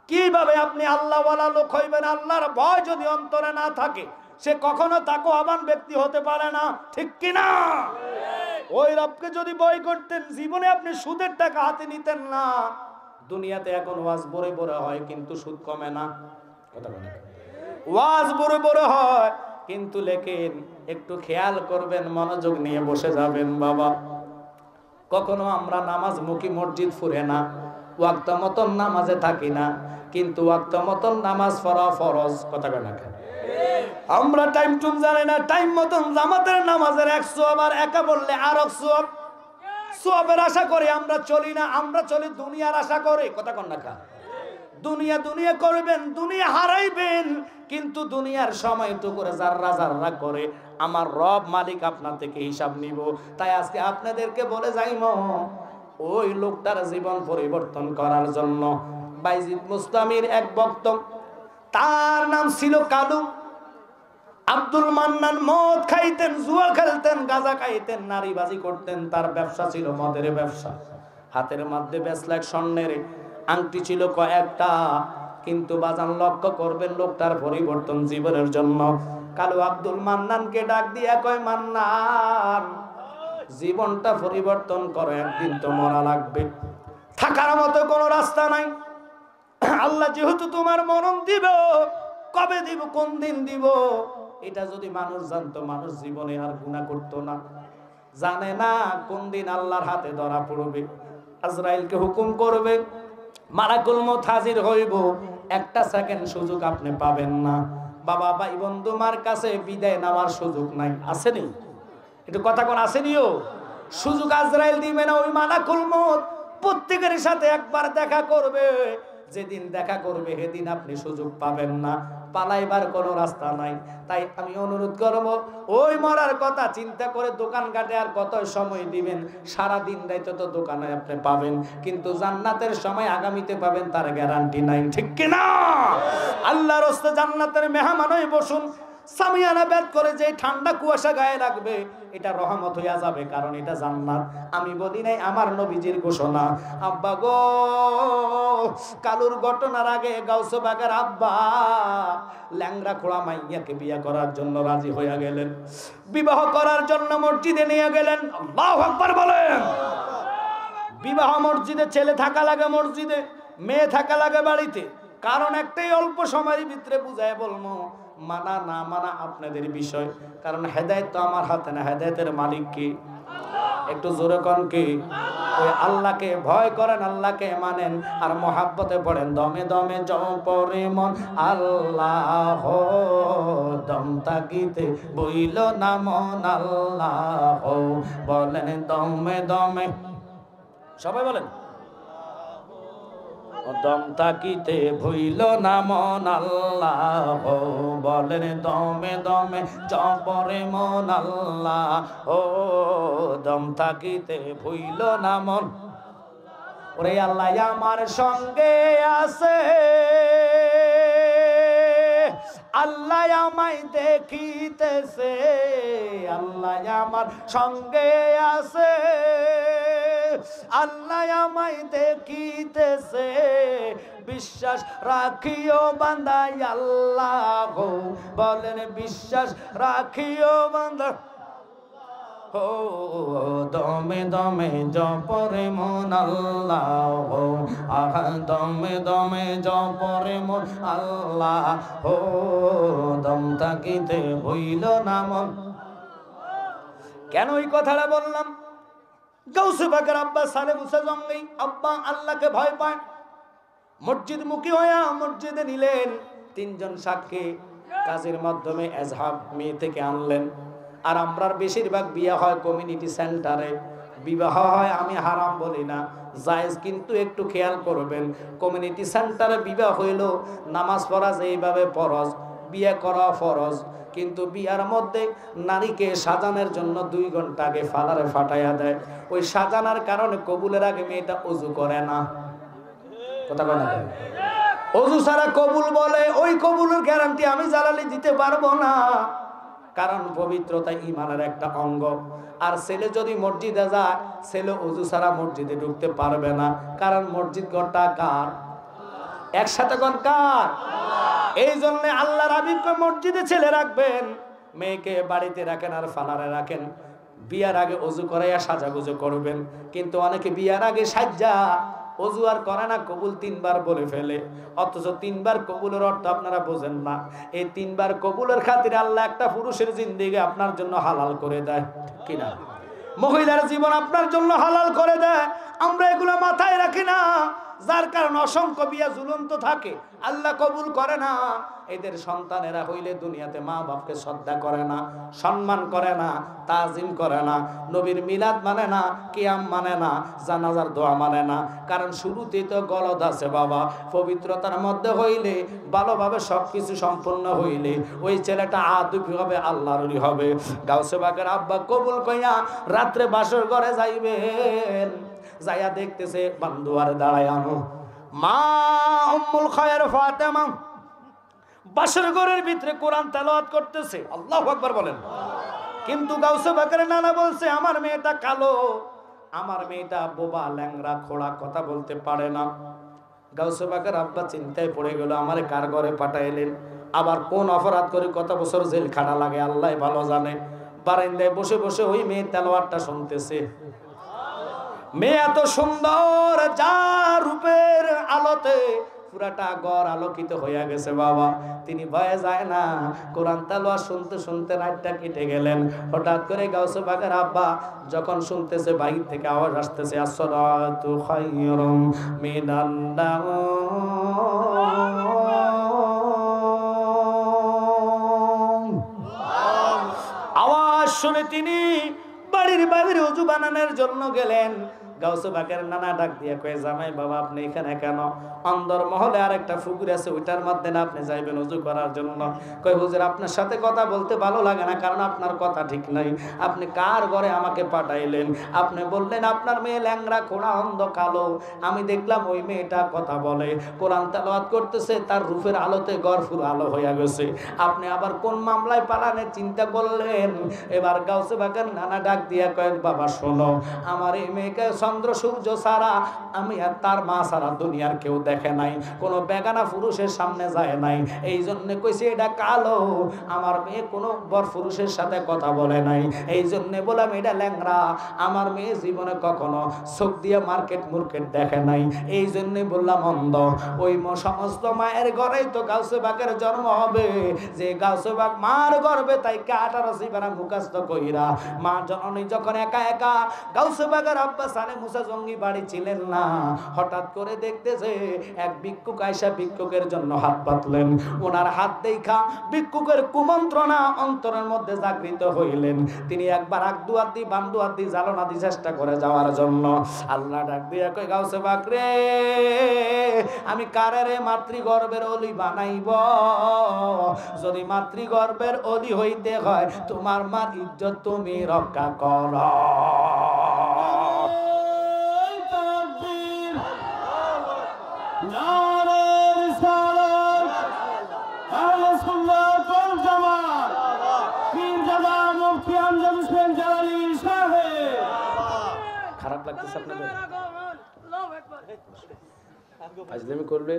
কিভাবে আপনি আল্লাহওয়ালা লোক হইবেন? আল্লাহর ভয় যদি অন্তরে না থাকে, সে কখনো তাকওয়াবান ব্যক্তি হতে পারে না, ঠিক কিনা? ওই রবকে যদি ভয় করতেন, জীবনে আপনি সুদের টাকা হাতে নিতেন না। দুনিয়াতে এখন ওয়াজ বড় বড় হয়, কিন্তু সুদ কমে না। কথা বলেন। ওয়াজ বড় বড় হয়, কিন্তু লেকিন একটু খেয়াল করবেন, মনোযোগ নিয়ে বসে যাবেন বাবা। কখনো আমরা নামাজ মুখী মসজিদ ফুরে না, ওয়াক্ত মতন নামাজে থাকি না, কিন্তু ওয়াক্ত মতন নামাজ পড়া ফরজ। কথা বলেন না? আমরা টাইম টুম জানি না, টাইম মতন জামাতের নামাজের 100 আবার একা বললে আর 100 সওয়াবের আশা করে আমরা চলি না, আমরা চলি দুনিয়ার আশা করে। কথা কন না? দুনিয়া দুনিয়া করবেন, দুনিয়া হারাইবেন, কিন্তু দুনিয়ার সময় তো করে জাররা জাররা করে আমার রব মালিক আপনার থেকে হিসাব নিব। তাই আজকে আপনাদেরকে বলে যাইম, ওই লোকটার জীবন পরিবর্তন করার জন্য বাইজিদ মুস্তামির এক ভক্ত, তার নাম ছিল কালু। আব্দুল মান্নান মদ খাইতেন, জুয়া খেলতেন, গাঁজা খাইতেন, নারীবাজি করতেন। তার ব্যবসা ছিল মদের ব্যবসা। হাতের মধ্যে বেসলাক স্বর্ণের আংটি ছিল কয়েকটা, কিন্তু বাজান লক্ষ্য করবেন লোকটার পরিবর্তন জীবনের জন্য। কালু আব্দুল মান্নানকে ডাক দিয়া কয়, মান্নান জীবনটা পরিবর্তন করো, একদিন তো মরা লাগবে, থাকার মতো কোনো রাস্তা নাই। আল্লাহ যেহেতু তোমার মরণ দিব, কবে দিব, কোন দিন দিব, এটা যদি মানুষ জানতো, মানুষ জীবনে আর গুনাহ করতো না। জানে না কোন দিন আল্লাহর হাতে ধরা পড়বে, আজরাইলকে হুকুম করবে, মালাকুল মউত হাজির হইব, একটা সেকেন্ড সুযোগ আপনি পাবেন না। বাবা ভাই বন্ধু মার কাছে বিদায় নেওয়ার সুযোগ নাই, আসেনি? একটু কথা কোন আসেনিও? সুযোগ আজরাইল দিবে না, ওই মালাকুল মউত প্রত্যেকের সাথে একবার দেখা করবে। যেদিন দেখা করবে সেদিন আপনি সুযোগ পাবেন না, পালাইবার কোনো রাস্তা নাই। তাই আমি অনুরোধ করব, ওই মরার কথা চিন্তা করে দোকান ঘাটে আর কত সময় দিবেন? সারা দিন রাইতে তো দোকানে আপনি পাবেন, কিন্তু জান্নাতের সময় আগামীতে পাবেন তার গ্যারান্টি নাই, ঠিক কি না? আল্লাহর রাস্তায় জান্নাতের মেহমান হয়ে বসুন, সামিয়ানা বেদ করে যে ঠান্ডা কুয়াশা গায়ে লাগবে, এটা রহমত হইয়া যাবে, কারণ এটা জান্নাত। আমি বলি নাই, আমার নবীজির ঘোষণা। আব্বা গো, কালুর ঘটনার আগে গাউসে বাগের আব্বা ল্যাংড়া খোড়া মাইয়াকে বিয়ে করার জন্য রাজি হইয়া গেলেন, বিবাহ করার জন্য মসজিদে নিয়ে গেলেন। আল্লাহু আকবার বলেন। বিবাহ মসজিদে, ছেলে থাকা লাগে মসজিদে, মেয়ে থাকা লাগে বাড়িতে। কারণ একটাই, অল্প সময়ের ভিতরে বুঝায় বলবো, মানা না মানা আপনাদের বিষয়, কারণ হেদায়েত তো আমার হাতে না, হেদায়েতের মালিক কি? একটু জোরে কোন কি? ওই আল্লাহকে ভয় করেন, আল্লাহকে মানেন, আর মহাব্বতে পড়েন, দমে দমে জপরে মন আল্লাহ, দম তাকিতে বইল না মন আল্লাহ, বলেন দমে দমে, সবাই বলেন, দম তাকিতে ভুইল না মন আল্লাহ, বলেন দমে দমে জপরে মন আল্লাহ, ও দম তাকিতে ভুইল না মন। ওরে আল্লাহ আমার সঙ্গে আছে, আল্লাহ আমায় দেখিতেছে, আল্লাহ আমার সঙ্গে আছে, আল্লাহ আমায় দেখিতেছে, বিশ্বাস রাখিও বান্দাই আল্লাহ, বলেন বিশ্বাস রাখিও বান্দা, ও দমে দমে জপরে মন আল্লাহ, আহা দমে দমে জপরে মন আল্লাহ, ও দম তাকিতে হইল না মন। কেন এই কথাটা বললাম? গাউসে বাকের আব্বা সালে মুসা জঙ্গি আব্বা আল্লাহকে ভয় পায়, মসজিদ মুখী হইয়া মসজিদে নিলেন। 3 জন সাক্ষী কাজের মাধ্যমে এজহাব মেয়ে থেকে আনলেন। আর আমরার বেশিরভাগ বিয়ে হয় কমিউনিটি সেন্টারে, বিবাহ হয়, আমি হারাম বলি না, জায়েজ, কিন্তু একটু খেয়াল করবেন, কমিউনিটি সেন্টারে বিবাহ হইল, নামাজ পড়া যেইভাবে ফরজ, বিয়ে করা ফরজ, কিন্তু বিয়ার মধ্যে নারীকে সাজানোর জন্য 2 ঘন্টা আগে ফালারে ফাটাইয়া দেয়। ওই সাজানোর কারণে কবুলের আগে মেয়েটা ওযু করে না। কথা বলে না, ওযু ছাড়া কবুল বলে, ওই কবুলের গ্যারান্টি আমি জালালি দিতে পারবো না, কারণ পবিত্রতা ইমানের একটা অঙ্গ। আর ছেলে যদি মসজিদে যায়, ছেলে ওযু ছাড়া মসজিদে ঢুকতে পারবে না, কারণ মসজিদ ঘরটা কার? একসাথে কোন কার? এই জন্য আল্লাহর হাবিবকে মসজিদে ছেলে রাখবেন, মেয়েকে বাড়িতে রাখেন আর ফালারে রাখেন। বিয়ার আগে ওযু করাইয়া সাজাগুজু করবেন, কিন্তু অনেকে বিয়ার আগে সাজ্জা অজু আর করে না, কবুল 3 বার বলে ফেলে। অথচ 3 বার কবুলের অর্থ আপনারা বোঝেন না। এই 3 বার কবুলের খাতিরে আল্লাহ একটা পুরুষের জিন্দেগি আপনার জন্য হালাল করে দেয়, ঠিক কিনা? মহিলার জীবন আপনার জন্য হালাল করে দেয়। আমরা এগুলো মাথায় রাখি না, যার কারণে অসংখ্য বিয়া ঝুলন্ত থাকে, আল্লাহ কবুল করে না। এদের সন্তানেরা হইলে দুনিয়াতে মা বাপকে শ্রদ্ধা করে না, সম্মান করে না, তাজিম করে না, নবীর মিলাদ মানে না, কিয়াম মানে না, জানাজার দোয়া মানে না। কারণ শুরুতেই তো গলদ আছে বাবা। পবিত্রতার মধ্যে হইলে, ভালোভাবে সবকিছু সম্পূর্ণ হইলে ওই ছেলেটা আদবি হবে, আল্লাহরই হবে। গাউসে বাকের আব্বা কবুল কইয়া রাত্রে বাসর ঘরে যাইবেন, যাইয়া দেখতেছে বান্দুয়ারে দাঁড়ায় আনো মা উম্মুল খায়ের ফাতেমা বাসর ঘরের ভিতরে কোরআন তেলাওয়াত করতেছে। আল্লাহু আকবার বলেন। কিন্তু গাউসে বাকের নানা বলছে, আমার মেয়েটা কালো, আমার মেয়েটা বোবা, ল্যাংড়া, খোড়া, কথা বলতে পারে না। গাউসে বাকের আব্বা চিন্তায় পড়ে গেল, আমারে কার ঘরে পাঠাইলেন, আবার কোন অপরাধ করে কত বছর জেল খাটা লাগে আল্লাহ ভালো জানে। বারান্দায় বসে বসে ওই মেয়ের তেলাওয়াতটা শুনতেছে। মেয়ে এত সুন্দর, যা রূপের আলোতে পুরাটা ঘর আলোকিত হইয়া গেছে বাবা। তিনি ভয়ে যায় না, কোরআন তেলাওয়াত শুনতে শুনতে রাতটা কেটে গেলেন। হঠাৎ করে গাউসে বাকের আব্বা যখন শুনতেছে, বাইরে থেকে আওয়াজ আসতেছে, আসসালাতু খায়রুম মিনান নাওম। আওয়াজ শুনে তিনি বাড়ির বাইরে ওযু বানানোর জন্য গেলেন। গাউসে বাকের নানা ডাক দিয়ে কয়ে, জামাই বাবা আপনি এখানে কেন? অন্দর মহলে আরেকটা পুকুর আছে, ওইটার মধ্যে না আপনি যাইবেন ওযু করার জন্য। কই হুজুর আপনার সাথে কথা বলতে ভালো লাগে না, কারণ আপনার কথা ঠিক নাই। আপনি কার ঘরে আমাকে পাঠাইলেন? আপনি বললেন আপনার মেয়ে ল্যাংড়া, খোড়া, অন্ধ, কালো। আমি দেখলাম ওই মেয়েটা কথা বলে, কোরআন তেলাওয়াত করতেছে, তার রূপের আলোতে ঘর পুরো আলো হইয়া গেছে। আপনি আবার কোন মামলায় পালানের চিন্তা করলেন? এবার গাউসে বাকের নানা ডাক দিয়া কয়েক, বাবা শোনো, আমার এই মেয়েকে চন্দ্র সূর্য ছাড়া, আমি আর তার মা ছাড়া দুনিয়ার কেউ দেখে নাই, কোনো বেগানা পুরুষের সামনে যায় নাই। এই জন্য কইছে এটা কালো। আমার মেয়ে কোনো বর পুরুষের সাথে কথা বলে নাই, এই জন্য বললাম এটা ল্যাংড়া। আমার মেয়ে জীবনে কখনো চোখ দিয়ে মার্কেট মুর্কেট দেখে নাই, এই জন্যই বললাম অন্ধ। ওই সমস্ত মায়ের ঘরেই তো গাউসে বাকের জন্ম হবে, যে গাউসে বাক মার গর্বে তাই 18 সিবারা মুখস্থ কইরা। মা জননী যখন একা একা, গাউসে বাকের আব্বা সালে মুসা জঙ্গি বাড়ি ছিলেন না, হঠাৎ করে দেখতেছে এক ভিক্ষুক আয়সা ভিক্ষুকের জন্য হাত পাতলেন। ওনার হাত দেখা ভিক্ষুকের কুমন্ত্রণা অন্তরের মধ্যে জাগৃত হইলেন। তিনি একবার আকদুয়াত দি বান্দুয়াত দি জ্বালনা দি চেষ্টা করে যাওয়ার জন্য। আল্লাহ ডাক দিয়া কই, গাউসে বাক রে, আমি কারে মাতৃগর্ভের অলি বানাইব? যদি মাতৃগর্ভের অলি হইতে হয়, তোমার মার ইজ্জত তুমি রক্ষা করো। খারাপ লাগতেছে আপনাদের? আজলামি করলে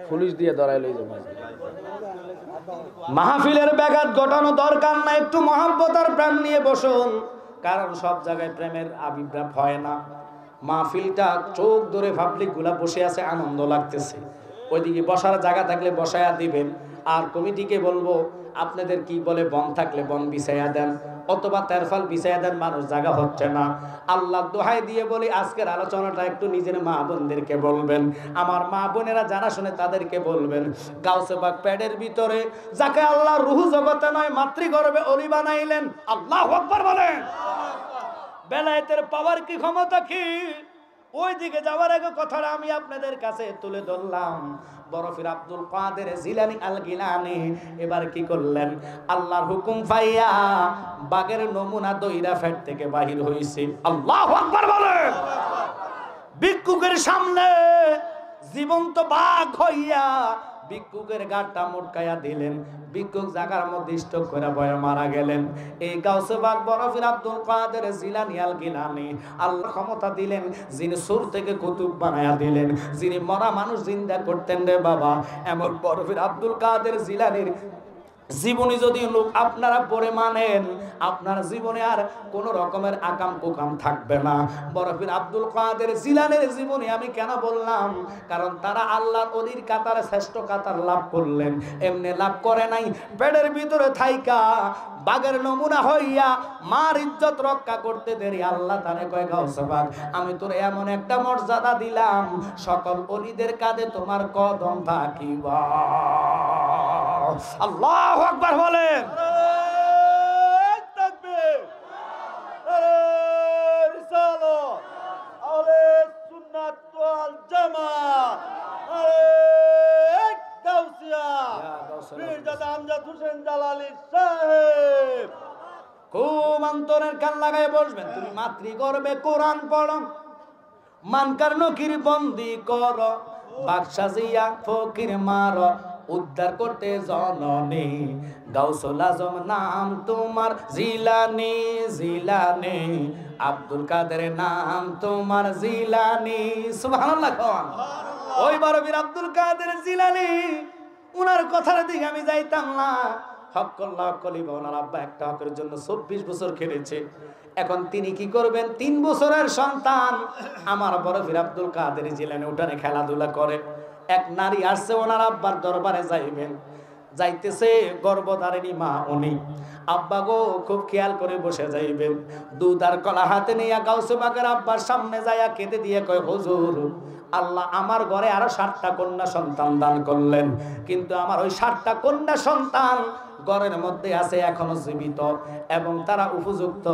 পুলিশ দিয়ে ধরাই লই যাবে। মাহফিলের ব্যাঘাত ঘটানো দরকার না, একটু মহব্বত আর প্রেম নিয়ে বসুন, কারণ সব জায়গায় প্রেমের আবির্ভাব হয় না। মাহফিলটা চোখ ধরে পাবলিক গুলা বসে আছে, আনন্দ লাগতেছে, ওইদিকে বসার জায়গা থাকলে বসায়া দিবেন। আর কমিটিকে বলবো, আপনাদের কি বলে বন থাকলে বন বিছাইয়া দেন, অথবা তেরফাল বিছাইয়া দেন, মানুষ জায়গা হচ্ছে না। আল্লাহ দোহাই দিয়ে বলি, আজকের আলোচনাটা একটু নিজের মা বোনদেরকে বলবেন, আমার মা বোনেরা যারা শুনে তাদেরকে বলবেন, গাউসে বাক প্যাডের ভিতরে যাকে আল্লাহ রুহু জগতে নয় মাতৃগর্ভে অলি বানাইলেন, আল্লাহু আকবার বলেন। বেলায়েতের পাওয়ার কি, ক্ষমতা কি, ওই দিকে যাওয়ার আগে কথাটা আমি আপনাদের কাছে তুলে ধরলাম। বরফির আব্দুল কাদের জিলানী আল গিলানী এবার কি করলেন? আল্লাহর হুকুম পাইয়া বাগের নমুনা দইরা ফেট থেকে বাহির হইছে। আল্লাহু আকবার বলেন। ভিক্ষুকের সামনে জীবন্ত বাঘ হইয়া ভিক্ষুকের গাড়টা মোটকাইয়া দিলেন। ভিক্ষুক জায়গার মধ্যে স্টক করে বয়ে মারা গেলেন। এই গাউসে বাগ বরফির আব্দুল কাদের জিলানী আল গিলানী আল্লাহ ক্ষমতা দিলেন, যিনি সুর থেকে কুতুব বানায়া দিলেন, যিনি মরা মানুষ জিন্দা করতেন রে বাবা। এমন বরফির আব্দুল কাদের জিলানীর জীবনী যদি লোক আপনারা পড়ে মানেন, আপনার জীবনে আর কোন রকমের আকাম কুকাম থাকবে না। বরফির আব্দুল কাদের জিলানের জীবনী আমি কেন বললাম? কারণ তারা আল্লাহর ওলির কাতারে শ্রেষ্ঠ কাতার লাভ করলেন, এমনি লাভ করে নাই। পেটের ভিতরে থাইকা বাগের নমুনা হইয়া মার ইজ্জত রক্ষা করতে দেরি আল্লাহ তারে কয়, গাউসে পাক আমি তোর এমন একটা মর্যাদা দিলাম, সকল ওলিদের কাঁধে তোমার কদম থাকিবা। আল্লাহু আকবার বলেন। তাকবীর, নারে রিসালাত, আহলে সুন্নাত ওয়াল জামাত, নারে গাউসিয়া, পীরজাদা আমজাদ হোসেন জালালী সাহেব। খুব অন্তরের কান লাগায় বসবেন। তুমি মাতৃগর্ভে কোরআন পড়ো, মানকার নকির বন্দি কর, বাদশা জিয়া ফকির মার, উদ্ধার করতে জননী, গাউসুল আজম নাম তোমার, জিলানি জিলানি, আব্দুল কাদের নাম তোমার, জিলানি। সুবহানাল্লাহ। ওই বরবীর আব্দুল কাদের জিলানি, উনার কথার দিকে আমি যাইতাম না। হক্কল্লাহ কলিবা, ওনার আব্বা একটা হকের জন্য 24 বছর খেলেছে। এখন তিনি কি করবেন? 3 বছরের সন্তান আমার বরফির আব্দুল কাদের জিলানি উঠানে খেলাধুলা করে। এক নারী আসছে ওনার আব্বার দরবারে যাইবেন, যাইতেছে গর্ভধারিণী মা উনি। আব্বা গো খুব খেয়াল করে বসে যাইবেন। দুধ আর কলা হাতে নিয়ে গাউসে পাকের আব্বার সামনে যাইয়া কেঁদে দিয়ে কয়, হুজুর আল্লাহ আমার ঘরে আরো 7টা কন্যা সন্তান দান করলেন, কিন্তু আমার ওই 7টা কন্যা সন্তান ঘরের মধ্যে আছে এখনো জীবিত এবং তারা উপযুক্ত।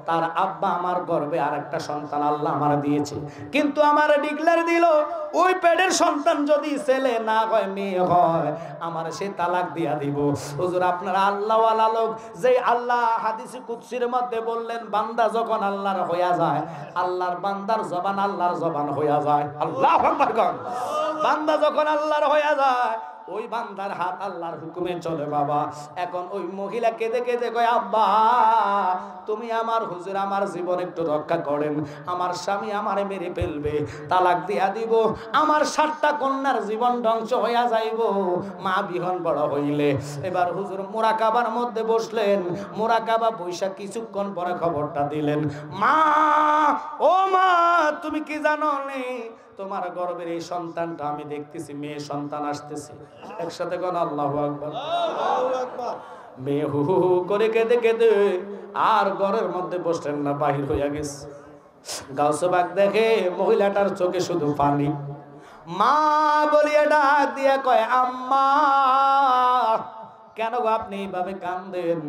তার আব্বা আমার গর্ভে আরেকটা সন্তান আল্লাহ আমার দিয়েছে, কিন্তু আমার ডিক্লেয়ার দিল ওই পেটের সন্তান যদি ছেলে না হয় মেয়ে হয় আমার সে তালাক দিয়া দিব। হুজুর আপনারা আল্লাহওয়ালা লোক, যে আল্লাহ হাদিসে কুদসির মধ্যে বললেন বান্দা যখন আল্লাহর হইয়া যায়, আল্লাহর বান্দার জবান আল্লাহর জবান হইয়া যায়। আল্লাহু আকবার। বান্দা যখন আল্লাহর হইয়া যায় ওই বান্দার হাত আল্লাহর হুকুমে চলে বাবা। এখন ওই মহিলা কেঁদে কেঁদে কয়, আব্বা তুমি আমার হুজুর আমার জীবন একটু রক্ষা করেন, আমার স্বামী আমারে মেরে ফেলবে, তালাক দিয়া দিব, আমার 7টা কন্যার জীবন ধ্বংস হইয়া যাইব মা বিহন বড় হইলে। এবার হুজুর মুরাকাবার মধ্যে বসলেন, মুরাকাবা বৈশা কিছুক্ষণ পরে খবরটা দিলেন, মা ও মা তুমি কি জানো নে তোমার গর্ভের এই সন্তানটা আমি দেখতেছি মেয়ে সন্তান আসতেছে। একসাথে কোন আল্লাহু আকবার। মেয়ে হু হু করে কেঁদে কেঁদে আর ঘরের মধ্যে বসলেন না, বাহির হইয়া গেছে। গাউসে পাক দেখে মহিলাটার চোখে শুধু পানি। মা বলিয়া ডাক দিয়া কয়, আম্মা কেন গো আপনি এইভাবে কান্দেন?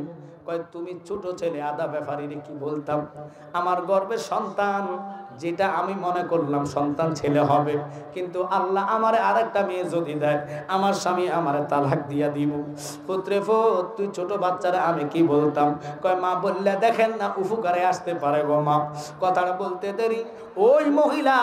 কয় তুমি ছোট ছেলে আদা ব্যাপারীর কি বলতাম, আমার গর্ভের সন্তান যেটা আমি মনে করলাম সন্তান ছেলে হবে, কিন্তু আল্লাহ আমারে আরেকটা মেয়ে যদি দেয় আমার স্বামী আমারে তালাক দিয়া দিব। পুত্রে ফুত তুই ছোট বাচ্চারা আমি কি বলতাম? কয় মা বললে দেখেন না উপকারে আসতে পারে গো মা। কথাটা বলতে দেরি ওই মহিলা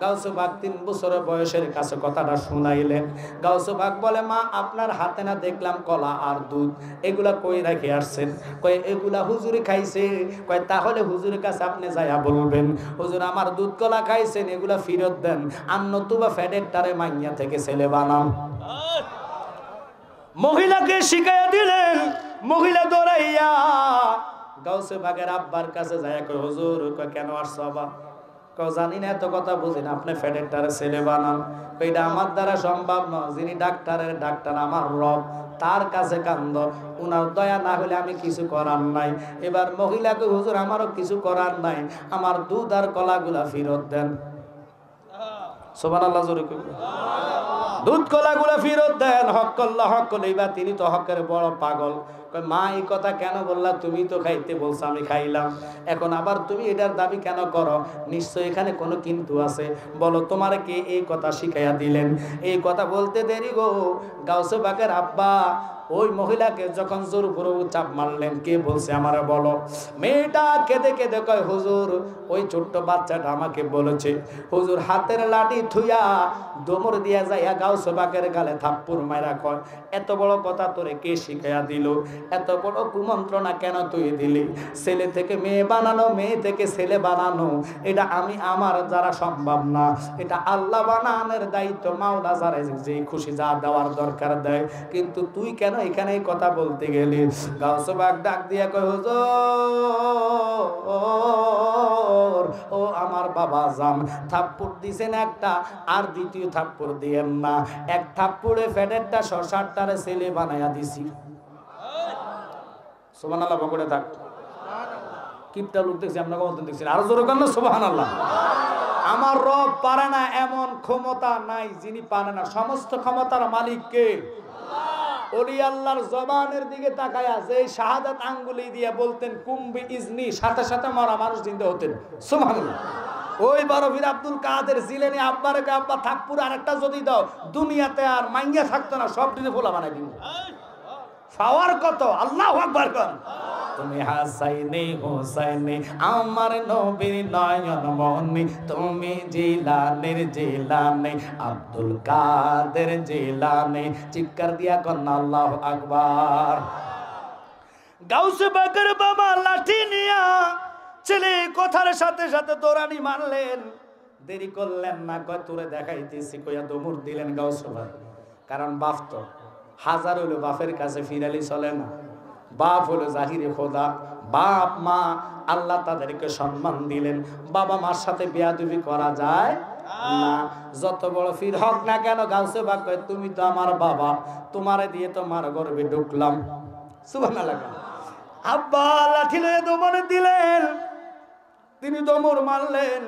গাউসে পাক 3 বছরের বয়সের কাছে কথাটা শুনাইলেন। গাউসে পাক বলে, মা আপনার হাতে না দেখলাম কলা আর দুধ, এগুলা কই রেখে আসছেন? কয় এগুলা হুজুরে খাইছে। কয় তাহলে হুজুরের কাছে আপনি যাইয়া বলবেন, হুজুর আমার দুধ কলা খাইছেন, এগুলা ফেরত দেন, আর নতুবা ফ্যাটের টারে মাইয়া থেকে ছেলে বানান। মহিলাকে শিখাইয়া দিলেন। মহিলা দৌড়াইয়া গাউসে পাকের আব্বার কাছে যায়, কয় হুজুর কয় কেন আসছো আবার? কয় জানি না, এত কথা বুঝি না, আপনি ফ্যাটের টারে ছেলে বানান। এটা আমার দ্বারা সম্ভব নয়, যিনি ডাক্তারের ডাক্তার আমার রব, তার কাছে কান্দ, উনার দয়া না হলে আমি কিছু করার নাই। এবার মহিলাকে হুজুর আমারও কিছু করার নাই, আমার দুধ আর কলাগুলা ফেরত দেন। সুবহানাল্লাহ জোরে কই। দুধ কলাগুলা ফেরত দেন। হক আল্লাহ হক কইবা, তিনি তো হকের বড় পাগল। কই মা এই কথা কেন বললা? তুমি তো খাইতে বলছো, আমি খাইলাম, এখন আবার তুমি এটার দাবি কেন করো? নিশ্চয় এখানে কোনো কিন্তু আছে, বলো তোমার কে এই কথা শিখাইয়া দিলেন? এই কথা বলতে দেরি গো গাউসে পাকের আব্বা ওই মহিলাকে যখন জোর উপরে চাপ মারলেন, কে বলছে আমারে বলো। মেয়েটা কেঁদে কেঁদে কয় হুজুর ওই ছোট্ট বাচ্চাটা আমাকে বলেছে। হুজুর হাতের লাঠি থুইয়া দমর দিয়া যাইয়া গাউসে পাকের গালে থাপ্পড় মাইরা কয়, এত বড় কথা তোরে কে শিখাইয়া দিল? এত বড় কুমন্ত্রণা কেন তুই দিলি? ছেলে থেকে মেয়ে বানানো, মেয়ে থেকে ছেলে বানানো এটা আমি আমার দ্বারা সম্ভব না, এটা আল্লাহ বানানোর দায়িত্ব, মাওলা যারা যে খুশি যা দেওয়ার দরকার দেয়, কিন্তু তুই কেন এখানে কথা বলতে গেলে গাউসে পাক ডাক দিয়া কয় হুজুর ও আমার বাবা জান, থাপ্পড় দিছেন একটা, আর দ্বিতীয় থাপ্পড় দিয়েন না। এক থাপ্পড়ে ফেডেরটা শশারটারে ছেলে বানায়া দিছি। সুবহানাল্লাহ বলে থাক। কিপটা লোক দেখছি, আমরা কতদিন দেখছি, আরো জোরে করেন না সুবহানাল্লাহ। আমার রব পারে না এমন ক্ষমতা নাই যিনি পারে না। সমস্ত ক্ষমতার মালিক কে? ওলি আল্লাহর জবানের দিকে তাকায়া যে শাহাদাত আঙ্গুলি দিয়ে বলতেন কুম্বি ইজনি, সাথে সাথে মরা মানুষ জিন্দা হতেন। সুবহানাল্লাহ। ওই বরফির আব্দুল কাদের জিলানী আব্বারে আব্বা থাকপুর আরেকটা যদি দাও দুনিয়াতে আর মাইয়া থাকতো না, সব দিনে ফোলা বানাই দিব। পাওয়ার কত! আল্লাহু আকবার কর। তুমি হাসাইনি হুসাইনি আমার নবীর নয়ন মনি, তুমি জিলানের জিলানি আব্দুল কাদের জিলানি। চিৎকার দিয়া কন্যা আল্লাহু আকবার। গাউসে পাকের বাবা লাঠি নিয়া ছেলে কথার সাথে সাথে দৌড়ানি মারলেন, দেরি করলেন না, কয় তোরে দেখাইতেছি কইয়া দমুর দিলেন গাউসে পাক। কারণ বাপ তো হাজার হইলো বাপের কাছে ফিরালি চলে না। বাপ হলো জাহিরে খোদা, বাপ মা আল্লাহ তাদেরকে সম্মান দিলেন। বাবা মার সাথে বেয়াদবি করা যায় না, যত বড় ফির হক না কেন। গাউসে পাক কয় তুমি তো আমার বাবা, তোমারে দিয়ে তো মার গর্বে ঢুকলাম। সুবহানাল্লাহ। আব্বা লাঠি লয়ে দমনে দিলেন, তিনি দমর মারলেন।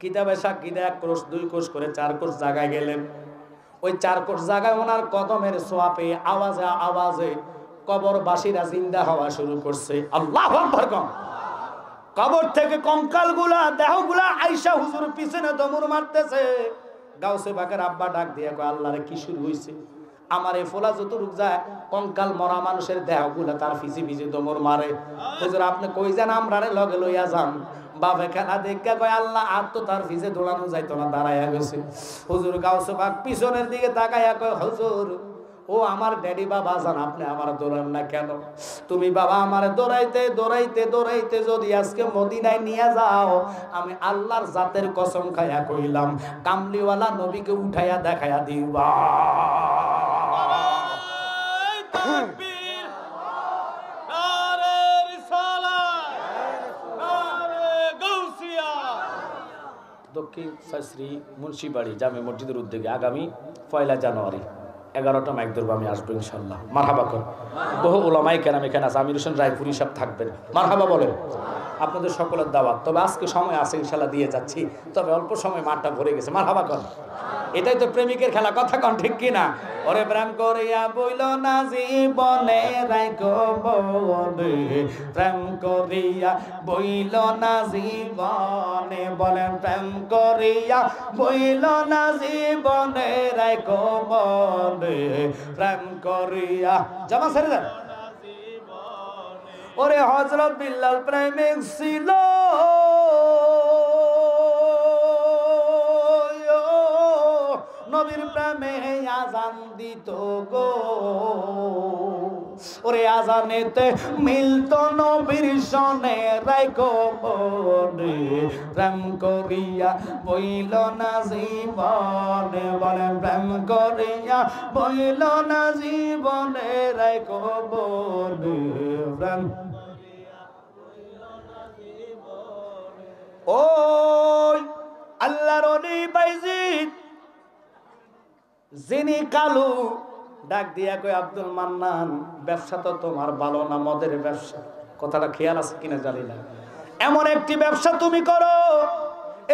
কিতাবে সাক্ষী দেয় 1 কোষ 2 কোষ করে 4 কোষ জায়গায় গেলেন। ওই 4 কোষ জায়গায় ওনার কদমের ছোঁয়াপে আওয়াজে আওয়াজে কবরবাসীরা জিন্দা হওয়া শুরু করছে। আল্লাহু আকবার। কবর থেকে কঙ্কালগুলা দেহগুলা আয়েশা হুজুর পিছনে দমর মারতেছে। গাউসে পাকের আব্বা ডাক দিয়ে কয় আল্লাহরে কি শুরু হইছে? আমার এই ফোলা যত রূপ যায় কঙ্কাল মরা মানুষের দেহগুলা তার ফিসি ফিসি দমর মারে। হুজুর আপনি কই যান? আমরারে লগে লইয়া যান। বাবা খেলা দেখা কয় আল্লাহ আর তো তার ফিসে দৌড়ানো যাইতো না, দাঁড়াইয়া গেছে। হুজুর গাউসে পাক পিছনের দিকে তাকাইয়া কয় হুজুর ও আমার ড্যাডি বাবা জান, আপনি আমার দৌড়ান না কেন? তুমি বাবা আমার দৌড়াইতে দৌড়াইতে দৌড়াইতে যদি আজকে মদিনায় নিয়ে যাও, আমি আল্লাহর জাতের কসম খাইয়া কইলাম কামলিওয়ালা নবীকে উঠাইয়া দেখাইয়া দিবা। দক্ষিণ শাস্ত্রী মুন্সিবাড়ি জামে মসজিদের উদ্যোগে আগামী 1 জানুয়ারি 11টা মাইক ধরবো, আমি আসবো ইনশাল্লাহ। মারহাবা কর। বহু ওলামাই কেরাম এখানে আছে, আমির হোসেন রায়পুরি সাহেব থাকবেন। মারহাবা বলেন। আপনাদের সকলের দাওয়াত। তবে আজকে সময় আছে ইনশাল্লাহ, দিয়ে যাচ্ছি। তবে অল্প সময় মাঠটা ভরে গেছে। মারহাবা কর। এটাই তো প্রেমিকের খেলা, কথা কন ঠিক কিনা? ওরে প্রেম করিয়া বইল না জীবনে রাইকো বলে, প্রেম করিয়া বইল না জীবনে, বলেন প্রেম করিয়া বইল না জীবনে রাইকো বলে, প্রেম করিয়া জামা ছেড়ে দেন। ওরে হযরত বিল্লাল প্রেমিক ছিল, নবীর প্রেমে আজান দিত গো। ওরে আজানেতে মিলতো নবীর সনে রাইকো বলে, প্রেম করিয়া বইল না জীবনে, বলেন প্রেম করিয়া বইল না জীবনে রাইকো বলে, প্রেম। ওই আল্লাহর ওলি বাইজিদ যিনি কালু ডাক দিয়া কই আব্দুল মান্নান, ব্যবসা তো তোমার ভালো না, মদের ব্যবসা। কথাটা খেয়াল আছে কিনা জানি না। এমন একটি ব্যবসা তুমি করো,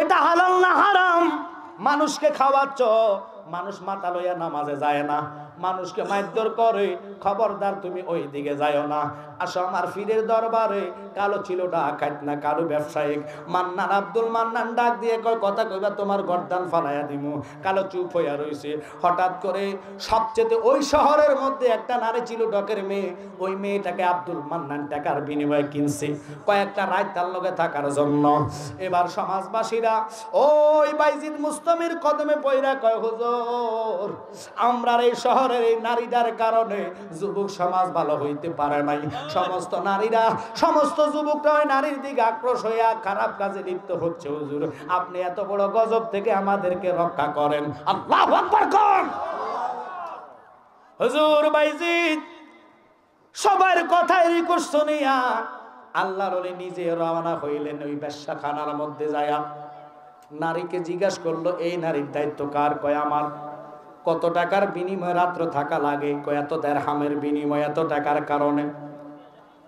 এটা হালাল না হারাম? মানুষকে খাওয়াচ্ছ, মানুষ মাথা লইয়া নামাজে যায় না, মানুষকে মারধর করে, খবরদার তুমি ওই দিকে যাও না। আসো আমার পীরের দরবারে। কালো ছিল ডাকাত না, কালো ব্যবসায়িক। মান্নান আব্দুল মান্নান ডাক দিয়ে কয় কথা কইবা তোমার গর্দান ফালাইয়া দিমু। কালো চুপ হইয়া রইছে। হঠাৎ করে সবচেয়ে ওই শহরের মধ্যে একটা নারী ছিল ডকের মেয়ে। ওই মেয়েটাকে আব্দুল মান্নান টাকার বিনিময়ে কিনছে কয়েকটা রাত তার লগে থাকার জন্য। এবার সমাজবাসীরা ওই বাইজিদ মুস্তামির কদমে পয়রা কয় হুজুর, আমরা এই শহরের এই নারীদের কারণে যুবক সমাজ ভালো হইতে পারে নাই। সমস্ত নারীরা, সমস্ত যুবকরা ওই নারীর দিকে আক্রোশ হইয়া খারাপ কাজে লিপ্ত হচ্ছে। হুজুর আপনি এত বড় গজব থেকে আমাদেরকে রক্ষা করেন। আল্লাহু আকবার কোন। হুজুর বাইজিদ সবার কথাই রিকোয়েস্ট শুনিয়া আল্লাহর ওলি নিজে রওনা হইলেন ওই বেশ্যাখানার মধ্যে যায়া। নারীকে জিজ্ঞাসা করলো, এই নারীর দায়িত্ব কার? কয় আমার। কত টাকার বিনিময়ে রাত্র থাকা লাগে? কয় এত দিরহামের বিনিময়, এত টাকার কারণে।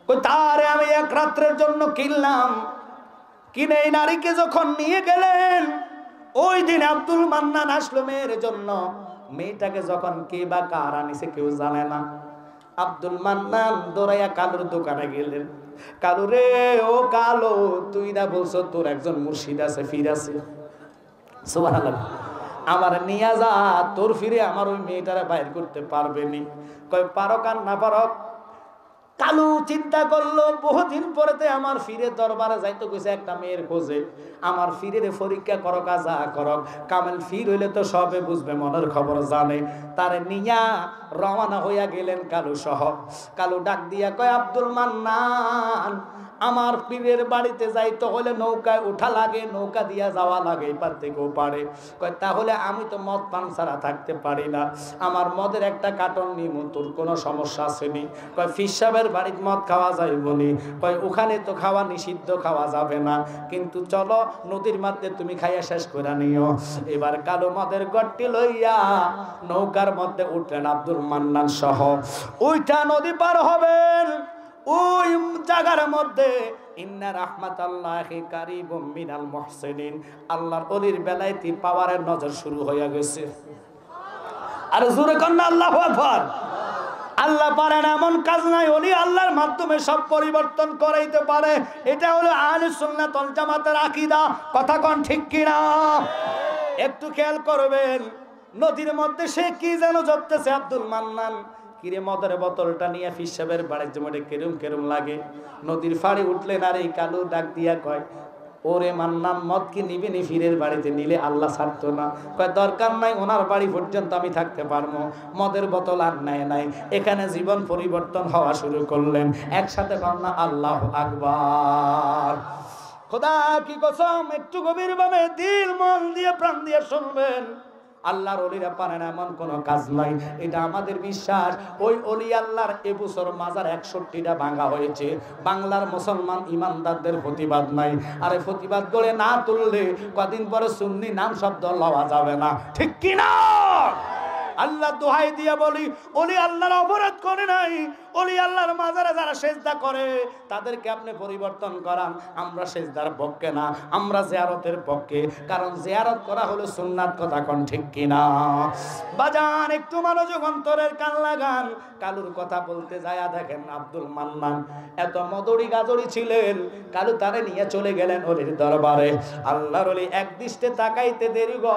কয় তারে আমি এক রাত্রের জন্য কিনলাম। কিনে এই নারীকে যখন নিয়ে গেলেন, ওই দিন আব্দুল মান্নান আসলো মেয়ের জন্য। মেয়েটাকে যখন কে বা কার আনিছে কেউ জানে না। আব্দুল মান্নান দৌড়াইয়া কালুর দোকানে গেলেন। কালু রে, ও কালো, তুই না বলছো তোর একজন মুর্শিদ আছে, ফির আছে, সুবহানাল্লাহ, আমার নিয়া যা, তোর ফিরে আমার ওই মেয়েটারে বাইর করতে পারবে নি। কয় পারো কার না পারো। কালু চিন্তা করলো, বহুদিন পরেতে আমার ফিরে দরবারে যাইতে গেছে একটা মেয়ের খোঁজে। আমার ফিরের পরীক্ষা করো, কাজা করক, কামেল ফির হইলে তো সবে বুঝবে, মনের খবর জানে। তারে নিয়া রওনা হইয়া গেলেন কালু সহ। কালু ডাক দিয়া কয়, আব্দুল মান্নান, আমার পীরের বাড়িতে যাইতে হলে নৌকায় ওঠা লাগে, নৌকা দিয়া যাওয়া লাগে এপার থেকে ওপারে। কয় তাহলে আমি তো মদ পান ছাড়া থাকতে পারি না, আমার মদের একটা কার্টন নিমু, তোর কোনো সমস্যা আসেনি? কয় ফির সাহেবের বাড়িতে মদ খাওয়া যাইবনি। কয় ওখানে তো খাওয়া নিষিদ্ধ, খাওয়া যাবে না, কিন্তু চলো নদীর মধ্যে তুমি খাইয়া শেষ করে নিও। এবার কালো মদের গট্টি লইয়া নৌকার মধ্যে উঠলেন আব্দুল মান্নান সহ। ওইটা নদী পার হবেন, ওই জায়গার মধ্যে ইন্না রাহমাতাল্লাহি কারিবুম মিনাল মুহসিনিন, আল্লাহর ওলির বেলায়েতি পাওয়ারের নজর শুরু হয়ে গেছে। আর জোরে কন্না আল্লাহু আকবার। আল্লাহ পারেন এমন কাজ নাই, ওলি আল্লাহর মাধ্যমে সব পরিবর্তন করাইতে পারে। এটা হলো আহলে সুন্নাত ওয়াল জামাতের আকীদা। কথা কোন ঠিক কিনা? একটু খেয়াল করবেন, নদীর মধ্যে সে কি যেন জপতেছে আব্দুল মান্নান। কিরে মদের বোতলটা নিয়ে ফির সাহেবের বাড়ির জমাটে কেরম কেরম লাগে। নদীর ফাড়ে উঠলেন আর এই কালু ডাক দিয়া কয়, ওরে মান্নান, মদ কি নিবি নি? ফিরের বাড়িতে নিলে আল্লাহ ছাড়তো না। কয় দরকার নাই, ওনার বাড়ি পর্যন্ত আমি থাকতে পারবো, মদের বোতল আর নেয় নাই। এখানে জীবন পরিবর্তন হওয়া শুরু করলেন। একসাথে কন্যা আল্লাহু আকবার। খোদা কি কসম, একটু গভীর ভাবে দিল মন দিয়ে প্রাণ দিয়ে শুনবেন। আল্লাহর ওলিরা পারেন এমন কোন কাজ নাই, এটা আমাদের বিশ্বাস। ওই ওলি আল্লাহর এবছর মাজার 61টা ভাঙা হয়েছে। বাংলার মুসলমান ইমানদারদের প্রতিবাদ নাই। আরে প্রতিবাদ করে না তুললে কদিন পরে সুন্নি নাম শব্দ লওয়া যাবে না, ঠিক কি না? আল্লাহ দোহাই দিয়া বলি, ওলি আল্লাহর অপরাধ করে নাই। ওলি আল্লাহর মাজারে যারা সেজদা করে তাদেরকে আপনি পরিবর্তন করান। আমরা সেজদার পক্ষে না, আমরা জিয়ারতের পক্ষে, কারণ জিয়ারত করা হলো সুন্নাত। কথা কোন ঠিক কিনা? বাজান একটু মনোযোগ অন্তরের কান লাগান। কালুর কথা বলতে যায়া দেখেন আব্দুল মান্নান এত মদরি গাজরি ছিলেন। কালু তারে নিয়ে চলে গেলেন ওলির দরবারে। আল্লাহর ওলি এক দৃষ্টে তাকাইতে দেরি গো।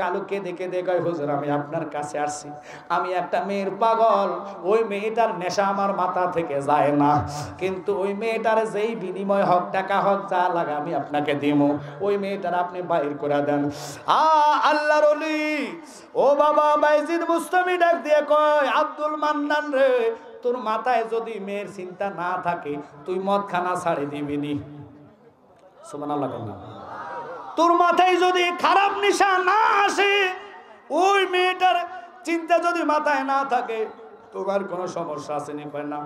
কালু কেঁদে কেঁদে কয়, হুজুর আমি আপনার কাছে আসছি, আমি একটা মেয়ের পাগল। ওই মেয়েটার নেশা আমার মাথা থেকে যায় না, কিন্তু ওই মেয়েটার যেই বিনিময় হক, টাকা হক, যা লাগে আমি আপনাকে দিব, ওই মেয়েটার আপনি বাইর করে দেন। আল্লাহর ওলি ও বাবা বাইজিদ মুস্তামি ডাক দিয়ে কয়, আব্দুল মান্নান রে, তোর মাথায় যদি মেয়ের চিন্তা না থাকে তুই মদ খানা ছাড়ে দিবি নি? সুবহানাল্লাহ। তোর মাথায় যদি খারাপ নেশা না আসে, ওই মেয়েটার চিন্তা যদি মাথায় না থাকে, তোমার কোনো সমস্যা আছে নি? কয় না।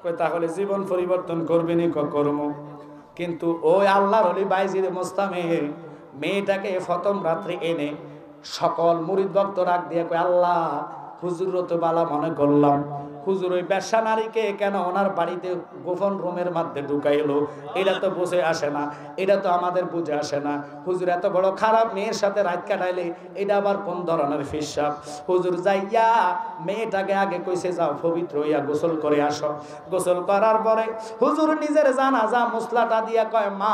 কয় তাহলে জীবন পরিবর্তন করবে নি? কর্ম। কিন্তু ওই আল্লাহর ওলি বাইজিদ মুস্তামি মেয়েটাকে প্রথম রাত্রে এনে সকল মুরিদ ভক্ত রাগ দিয়ে কয়, আল্লাহ হুজুর তো বালা মনে করলাম, হুজুর ওই বেশ্যা নারীকে কেন ওনার বাড়িতে গোপন রুমের মধ্যে ঢুকাইলো? এটা তো বুঝে আসে না, এটা তো আমাদের বুঝে আসে না। হুজুর এত বড় খারাপ মেয়ের সাথে রাত কাটাইলে এটা আবার কোন ধরনের হিসাব? হুজুর যাইয়া মেয়েটাকে আগে কইছে, যাও পবিত্র হইয়া গোসল করে আসো। গোসল করার পরে হুজুর নিজের জানাজা মুসলাটা দিয়া কয়, মা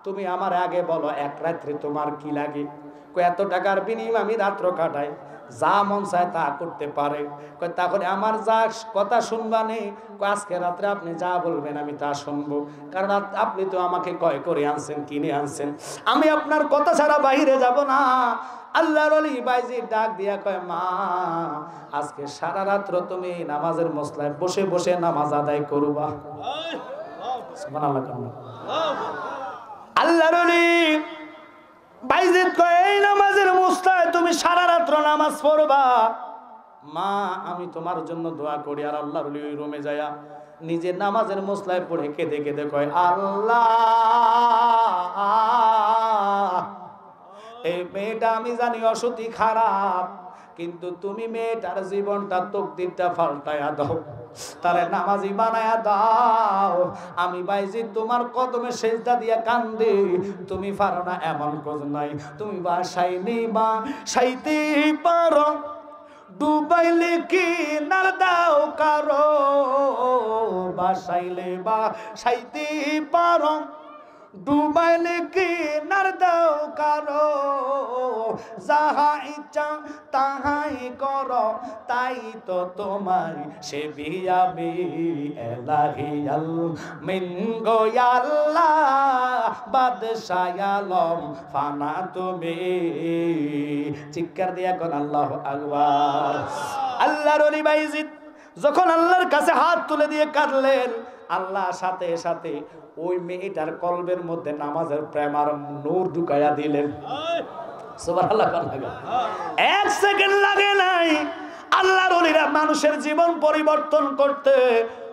তুমি আমার আগে বলো, এক রাত্রে তোমার কি লাগে? কয় এত টাকার বিনিময়ে আমি রাত্র কাটাই, যা মন চায় তা করতে পারে। কয় তাহলে আমার যা কথা শুনবা নেই, আজকে রাত্রে আপনি যা বলবেন আমি তা শুনবো, কারণ আপনি তো আমাকে ক্রয় করে আনছেন, কিনে আনছেন, আমি আপনার কথা ছাড়া বাহিরে যাব না। আল্লাহর ওলি বাইজিদ ডাক দিয়া কয়, মা আজকে সারা রাত্র তুমি নামাজের মসলায় বসে বসে নামাজ আদায় করবা। সুবহানাল্লাহ। আল্লাহর ওলি বাইজিদ কয়, এই নামাজের মুস্তায় তুমি সারা রাত্র নামাজ পড়বা। মা আমি তোমার জন্য দোয়া করি। আর আল্লাহর ওলি ওই রুমে যায়া নিজে নামাজের মসলায় পড়ে কেঁদে কেঁদে কয়, আল্লাহ এই মেয়েটা আমি জানি অসতি খারাপ, কিন্তু তুমি মেয়েটার জীবনটা তকদিরটা পাল্টায়া দাও, তারে নামাজি বানায়া দাও। আমি বাইজি তোমার কদমে সেজদা দিয়া কান্দি, তুমি পারো না এমন কোজ নাই। তুমি সাইতে পারো, ডুবাইলে কি নার দাও কারো, সাইতে পারো, ডুবাইলে কি নার দাও কারো, যাহা ইচ্ছা তাহাই করো, তাই তো তোমার সে বিয়াবি এলাহিয়াল মিন গো আল্লাহ বাদশাহ আলম ফানা তুমি। চিৎকার দিয়া কোন আল্লাহু আকবার। আল্লাহর ওলি বাইজিদ যখন আল্লাহর কাছে হাত তুলে দিয়ে কাঁদলেন, আল্লাহ সাথে সাথে ওই মেয়েটার কলবের মধ্যে নামাজের প্রেম আর নূর ঢুকাইয়া দিলেন। সুবহানাল্লাহ। এক সেকেন্ড লাগে নাই আল্লাহর ওলিরা মানুষের জীবন পরিবর্তন করতে।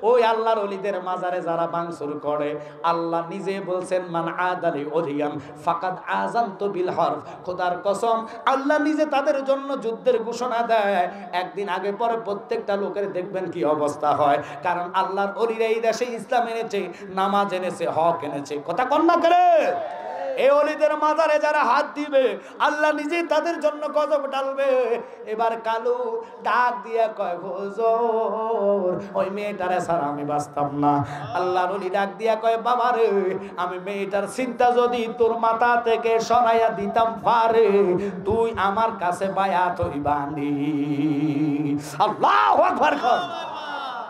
ওই আল্লাহর ওলিদের মাজারে যারা ভাঙচুর করে, আল্লাহ নিজে বলছেন মান আদালি ওলিয়ান ফাকাদ আযানতু বিল হারব। খোদার কসম আল্লাহ নিজে তাদের জন্য যুদ্ধের ঘোষণা দেয়। একদিন আগে পরে প্রত্যেকটা লোকের দেখবেন কি অবস্থা হয়, কারণ আল্লাহর ওলিরা এই দেশে ইসলাম এনেছে, নামাজ এনেছে, হক এনেছে। কথা কন না করে। এই ওলিদের মাজারে যারা হাত দিবে, আল্লাহ নিজেই তাদের জন্য গজব ডালবে। এবার কালু ডাক দিয়ে কয়, হুজুর ওই মেয়েটারে ছাড়া আমি বাঁচতাম না। আল্লাহর ওলি ডাক দিয়া কয়, বাবা রে আমি মেয়েটার চিন্তা যদি তোর মাথা থেকে সরাইয়া দিতাম পারে, তুই আমার কাছে বায়াত হইবানি। আল্লাহু আকবার।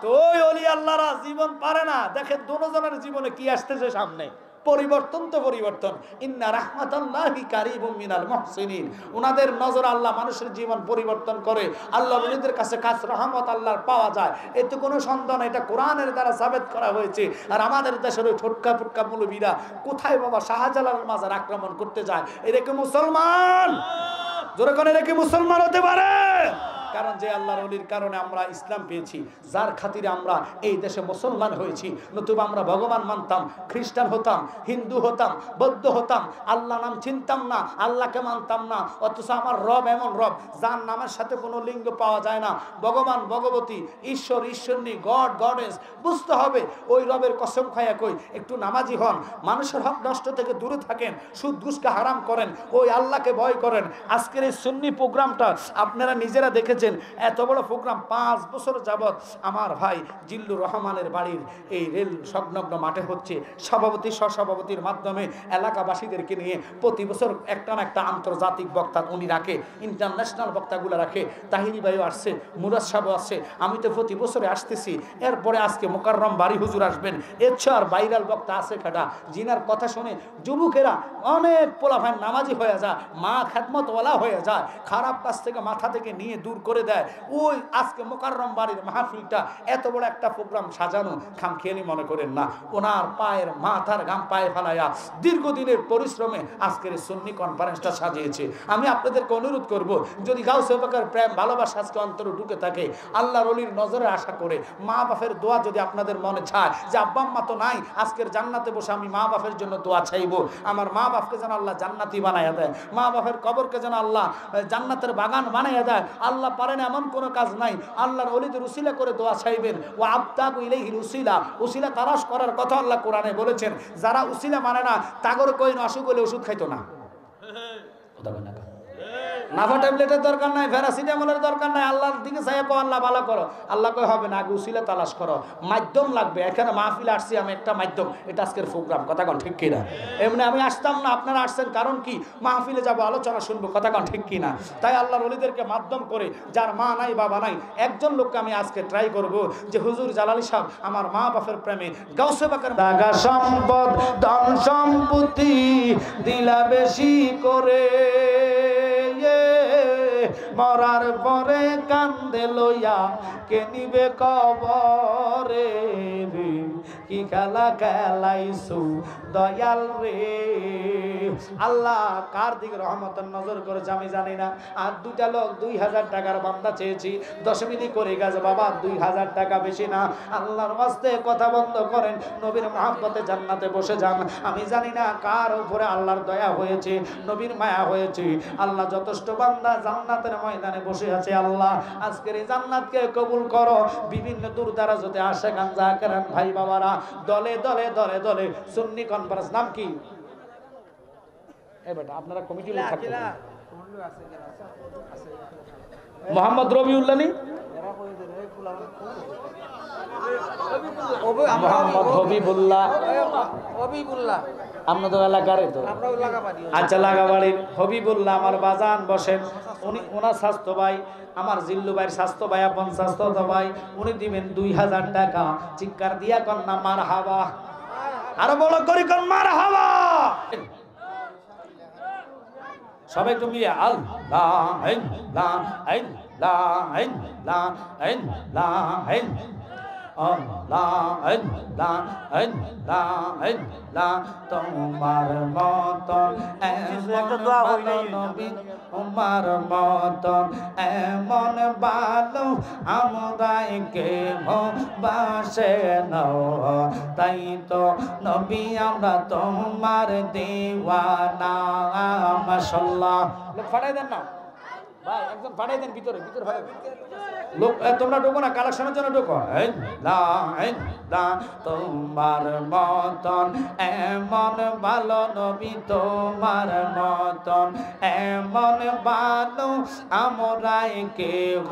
তো ওই ওলি আল্লাহরা জীবন পারে না। দেখেন দুজনের জীবনে কি আসতেছে সামনে, পরিবর্তন তো পরিবর্তন। ইন্না রাহমাতাল্লাহি কারীবুম মিনাল মুহসিনিন। ওনাদের নজর আল্লাহ মানুষের জীবন পরিবর্তন করে। আল্লাহর ওলিদের কাছে খাস রহমত আল্লাহর পাওয়া যায়, এতে কোনো সন্দেহ নাই। এটা কোরআনের দ্বারা সাবেত করা হয়েছে। আর আমাদের দেশের ওই ঠোটকা ফুটকা মৌলবীরা কোথায় বাবা শাহজালাল মাজার আক্রমণ করতে যায়, এরা কি মুসলমান? জোরে কোন এরা কি মুসলমান হতে পারে? কারণ যে আল্লাহর ওলির কারণে আমরা ইসলাম পেয়েছি, যার খাতিরে আমরা এই দেশে মুসলমান হয়েছি। নতুবা আমরা ভগবান মানতাম, খ্রিস্টান হতাম, হিন্দু হতাম, বৌদ্ধ হতাম, আল্লাহ নাম চিনতাম না, আল্লাহকে মানতাম না। অথচ আমার রব এমন রব যার নামের সাথে কোনো লিঙ্গ পাওয়া যায় না। ভগবান, ভগবতী, ঈশ্বর, ঈশ্বরনী, গড, গডেস বুঝতে হবে। ওই রবের কসম খায়া কই, একটু নামাজি হন, মানুষের হক নষ্ট থেকে দূরে থাকেন, সুদ ঘুষকে হারাম করেন, ওই আল্লাহকে ভয় করেন। আজকের এই সুন্নি প্রোগ্রামটা আপনারা নিজেরা দেখেছেন, এত বড় প্রোগ্রাম 5 বছর যাবত আমার ভাই জিল্লুর রহমানের বাড়ির এই রেল সংলগ্ন মাঠে হচ্ছে। সভাপতি সহসভাপতির মাধ্যমে এলাকাবাসীদেরকে নিয়ে প্রতি বছর একটা না একটা আন্তর্জাতিক বক্তা উনি রাখে, ইন্টারন্যাশনাল বক্তাগুলো রাখে। তাহিরি ভাইও আসছে, মুরাদ সাহেবও আসছে, আমি তো প্রতি বছরে আসতেছি। এরপরে আজকে মোকাররম বাড়ি হুজুর আসবেন। এর আর ভাইরাল বক্তা আছে কাটা, জিনার কথা শুনে যুবকেরা অনেক পোলাভাই নামাজি হয়ে যায়, মা খেদমতওয়ালা হয়ে যায়, খারাপ কাজ থেকে মাথা থেকে নিয়ে দূর করে দেয়। ওই আজকে মোকাররম বাড়ির মাহফিলটা এত বড় একটা প্রোগ্রাম সাজানো খামখেয়ালি মনে করেন না। ওনার পায়ের মাথার ঘাম পায়ে ফেলাইয়া দীর্ঘদিনের পরিশ্রমে আজকের এই সুন্নি কনফারেন্সটা সাজিয়েছে। আমি আপনাদেরকে অনুরোধ করব, যদি গাউসে পাকের প্রেম ভালোবাসা আজকে অন্তরে ঢুকে থাকে, আল্লাহর ওলির নজরে আশা করে মা বাপের দোয়া যদি আপনাদের মনে চায় যে আব্বা আম্মা তো নাই, আজকের জান্নাতে বসে আমি মা বাপের জন্য দোয়া চাইবো, আমার মা বাপকে যেন আল্লাহ জান্নাতি বানাইয়া দেয়, মা বাপের কবরকে যেন আল্লাহ জান্নাতের বাগান বানাইয়া দেয়। আল্লাহ পারেন এমন কোনো কাজ নাই। আল্লাহর ওলিদের উসিলা করে দোয়া চাইবেন। ও আবতাগু ইলাইহিল উসিলা, উসিলা তালাশ করার কথা আল্লাহ কোরআনে বলেছেন। যারা উসিলা মানে না, তাগর কই অসুখ হলে ওষুধ খাইতো না। নাফা ট্যাবলেটের দরকার নাই, প্যারাসিটামলের দরকার নাই, আল্লাহর দিকে চাইয়া কো আল্লাহ ভালো করো। আল্লাহ কই হবে না, আগে উসিলা তালাশ করো। মাধ্যম লাগবে। এখানে মাহফিলে আসছি আমি একটা মাধ্যম, এটা আজকের প্রোগ্রাম। কথা কন ঠিক কিনা? এমনি আমি আসতাম না, আপনারা আসছেন কারণ কি? মাহফিলে যাবো, আলোচনা শুনবো। কথা কন ঠিক কিনা? তাই আল্লাহর ওলিদেরকে মাধ্যম করে, যার মা নাই বাবা নাই, একজন লোককে আমি আজকে ট্রাই করব যে হুজুর জালালি সাহেব আমার মা বাপের প্রেমে গাউসে পাকের দাগা সম্পদ ধন সম্পত্তি দিলা বেশি করে, মরার পরে কান্দে লইয়া কে নিবে কবরে, কি খেলা খেলাইছু দয়াল রে। আল্লাহ কার দিকে রহমতের নজর করেছে আমি জানি না। আর দুটা লোক 2000 টাকার বান্দা চেয়েছি, 10 মিনিট করে গেছে বাবা, 2000 টাকা বেশি না। আল্লাহর ওয়াস্তে কথা বন্ধ করেন, নবীর মহব্বতে জান্নাতে বসে যান। আমি জানি না কার উপরে আল্লাহর দয়া হয়েছে, নবীর মায়া হয়েছে। আল্লাহ যথেষ্ট বান্দা জান্নাতের ময়দানে বসে আছে। আল্লাহ আজকের এই জান্নাতকে কবুল করো। বিভিন্ন দূর দ্বারা যদি আসে গান জাকেরান ভাই বাবারা দলে দলে দলে দলে সুন্নি কনফারেন্স, নাম কি এ বেটা আপনারা কমিটি লোক থাকতে মোহাম্মদ রবিউল্লাহ নি মোহাম্মদ হবিবুল্লাহ আপনাদের এলাকার তো আচ্ছা লাগাবাড়ির হবিবুল্লাহ আমার বাজান বসেন। উনি ওনার স্বাস্থ্য ভাই আমার জিল্লু ভাইয়ের স্বাস্থ্য ভাই, আপন স্বাস্থ্য ভাই, উনি দিবেন 2000 টাকা। চিৎকার দিয়া কন্যা মার হাবা, আরো বড় করি কন মার হাবা। সবাই একটু মিলে আল্লাহ আল্লাহ আল্লাহ আল্লাহ আল্লাহ তোমার মতন নবী, তোমার মতন এমন ভালো আমরাই কেহ বাসে নাও, তাই তো নবী আমরা তোমার দেওয়ানা। মাশাআল্লাহ ফাটাই দেন না ভাই, একজন ফাটাই দেন ভিতরে, ভিতরে ভাই লোক তোমরা ঢোকো না, কালেকশনের জন্য ঢোকো। তোমার মতন এমন ভালো নবী, তোমার মতন এমন ভালো আমরাই কেহ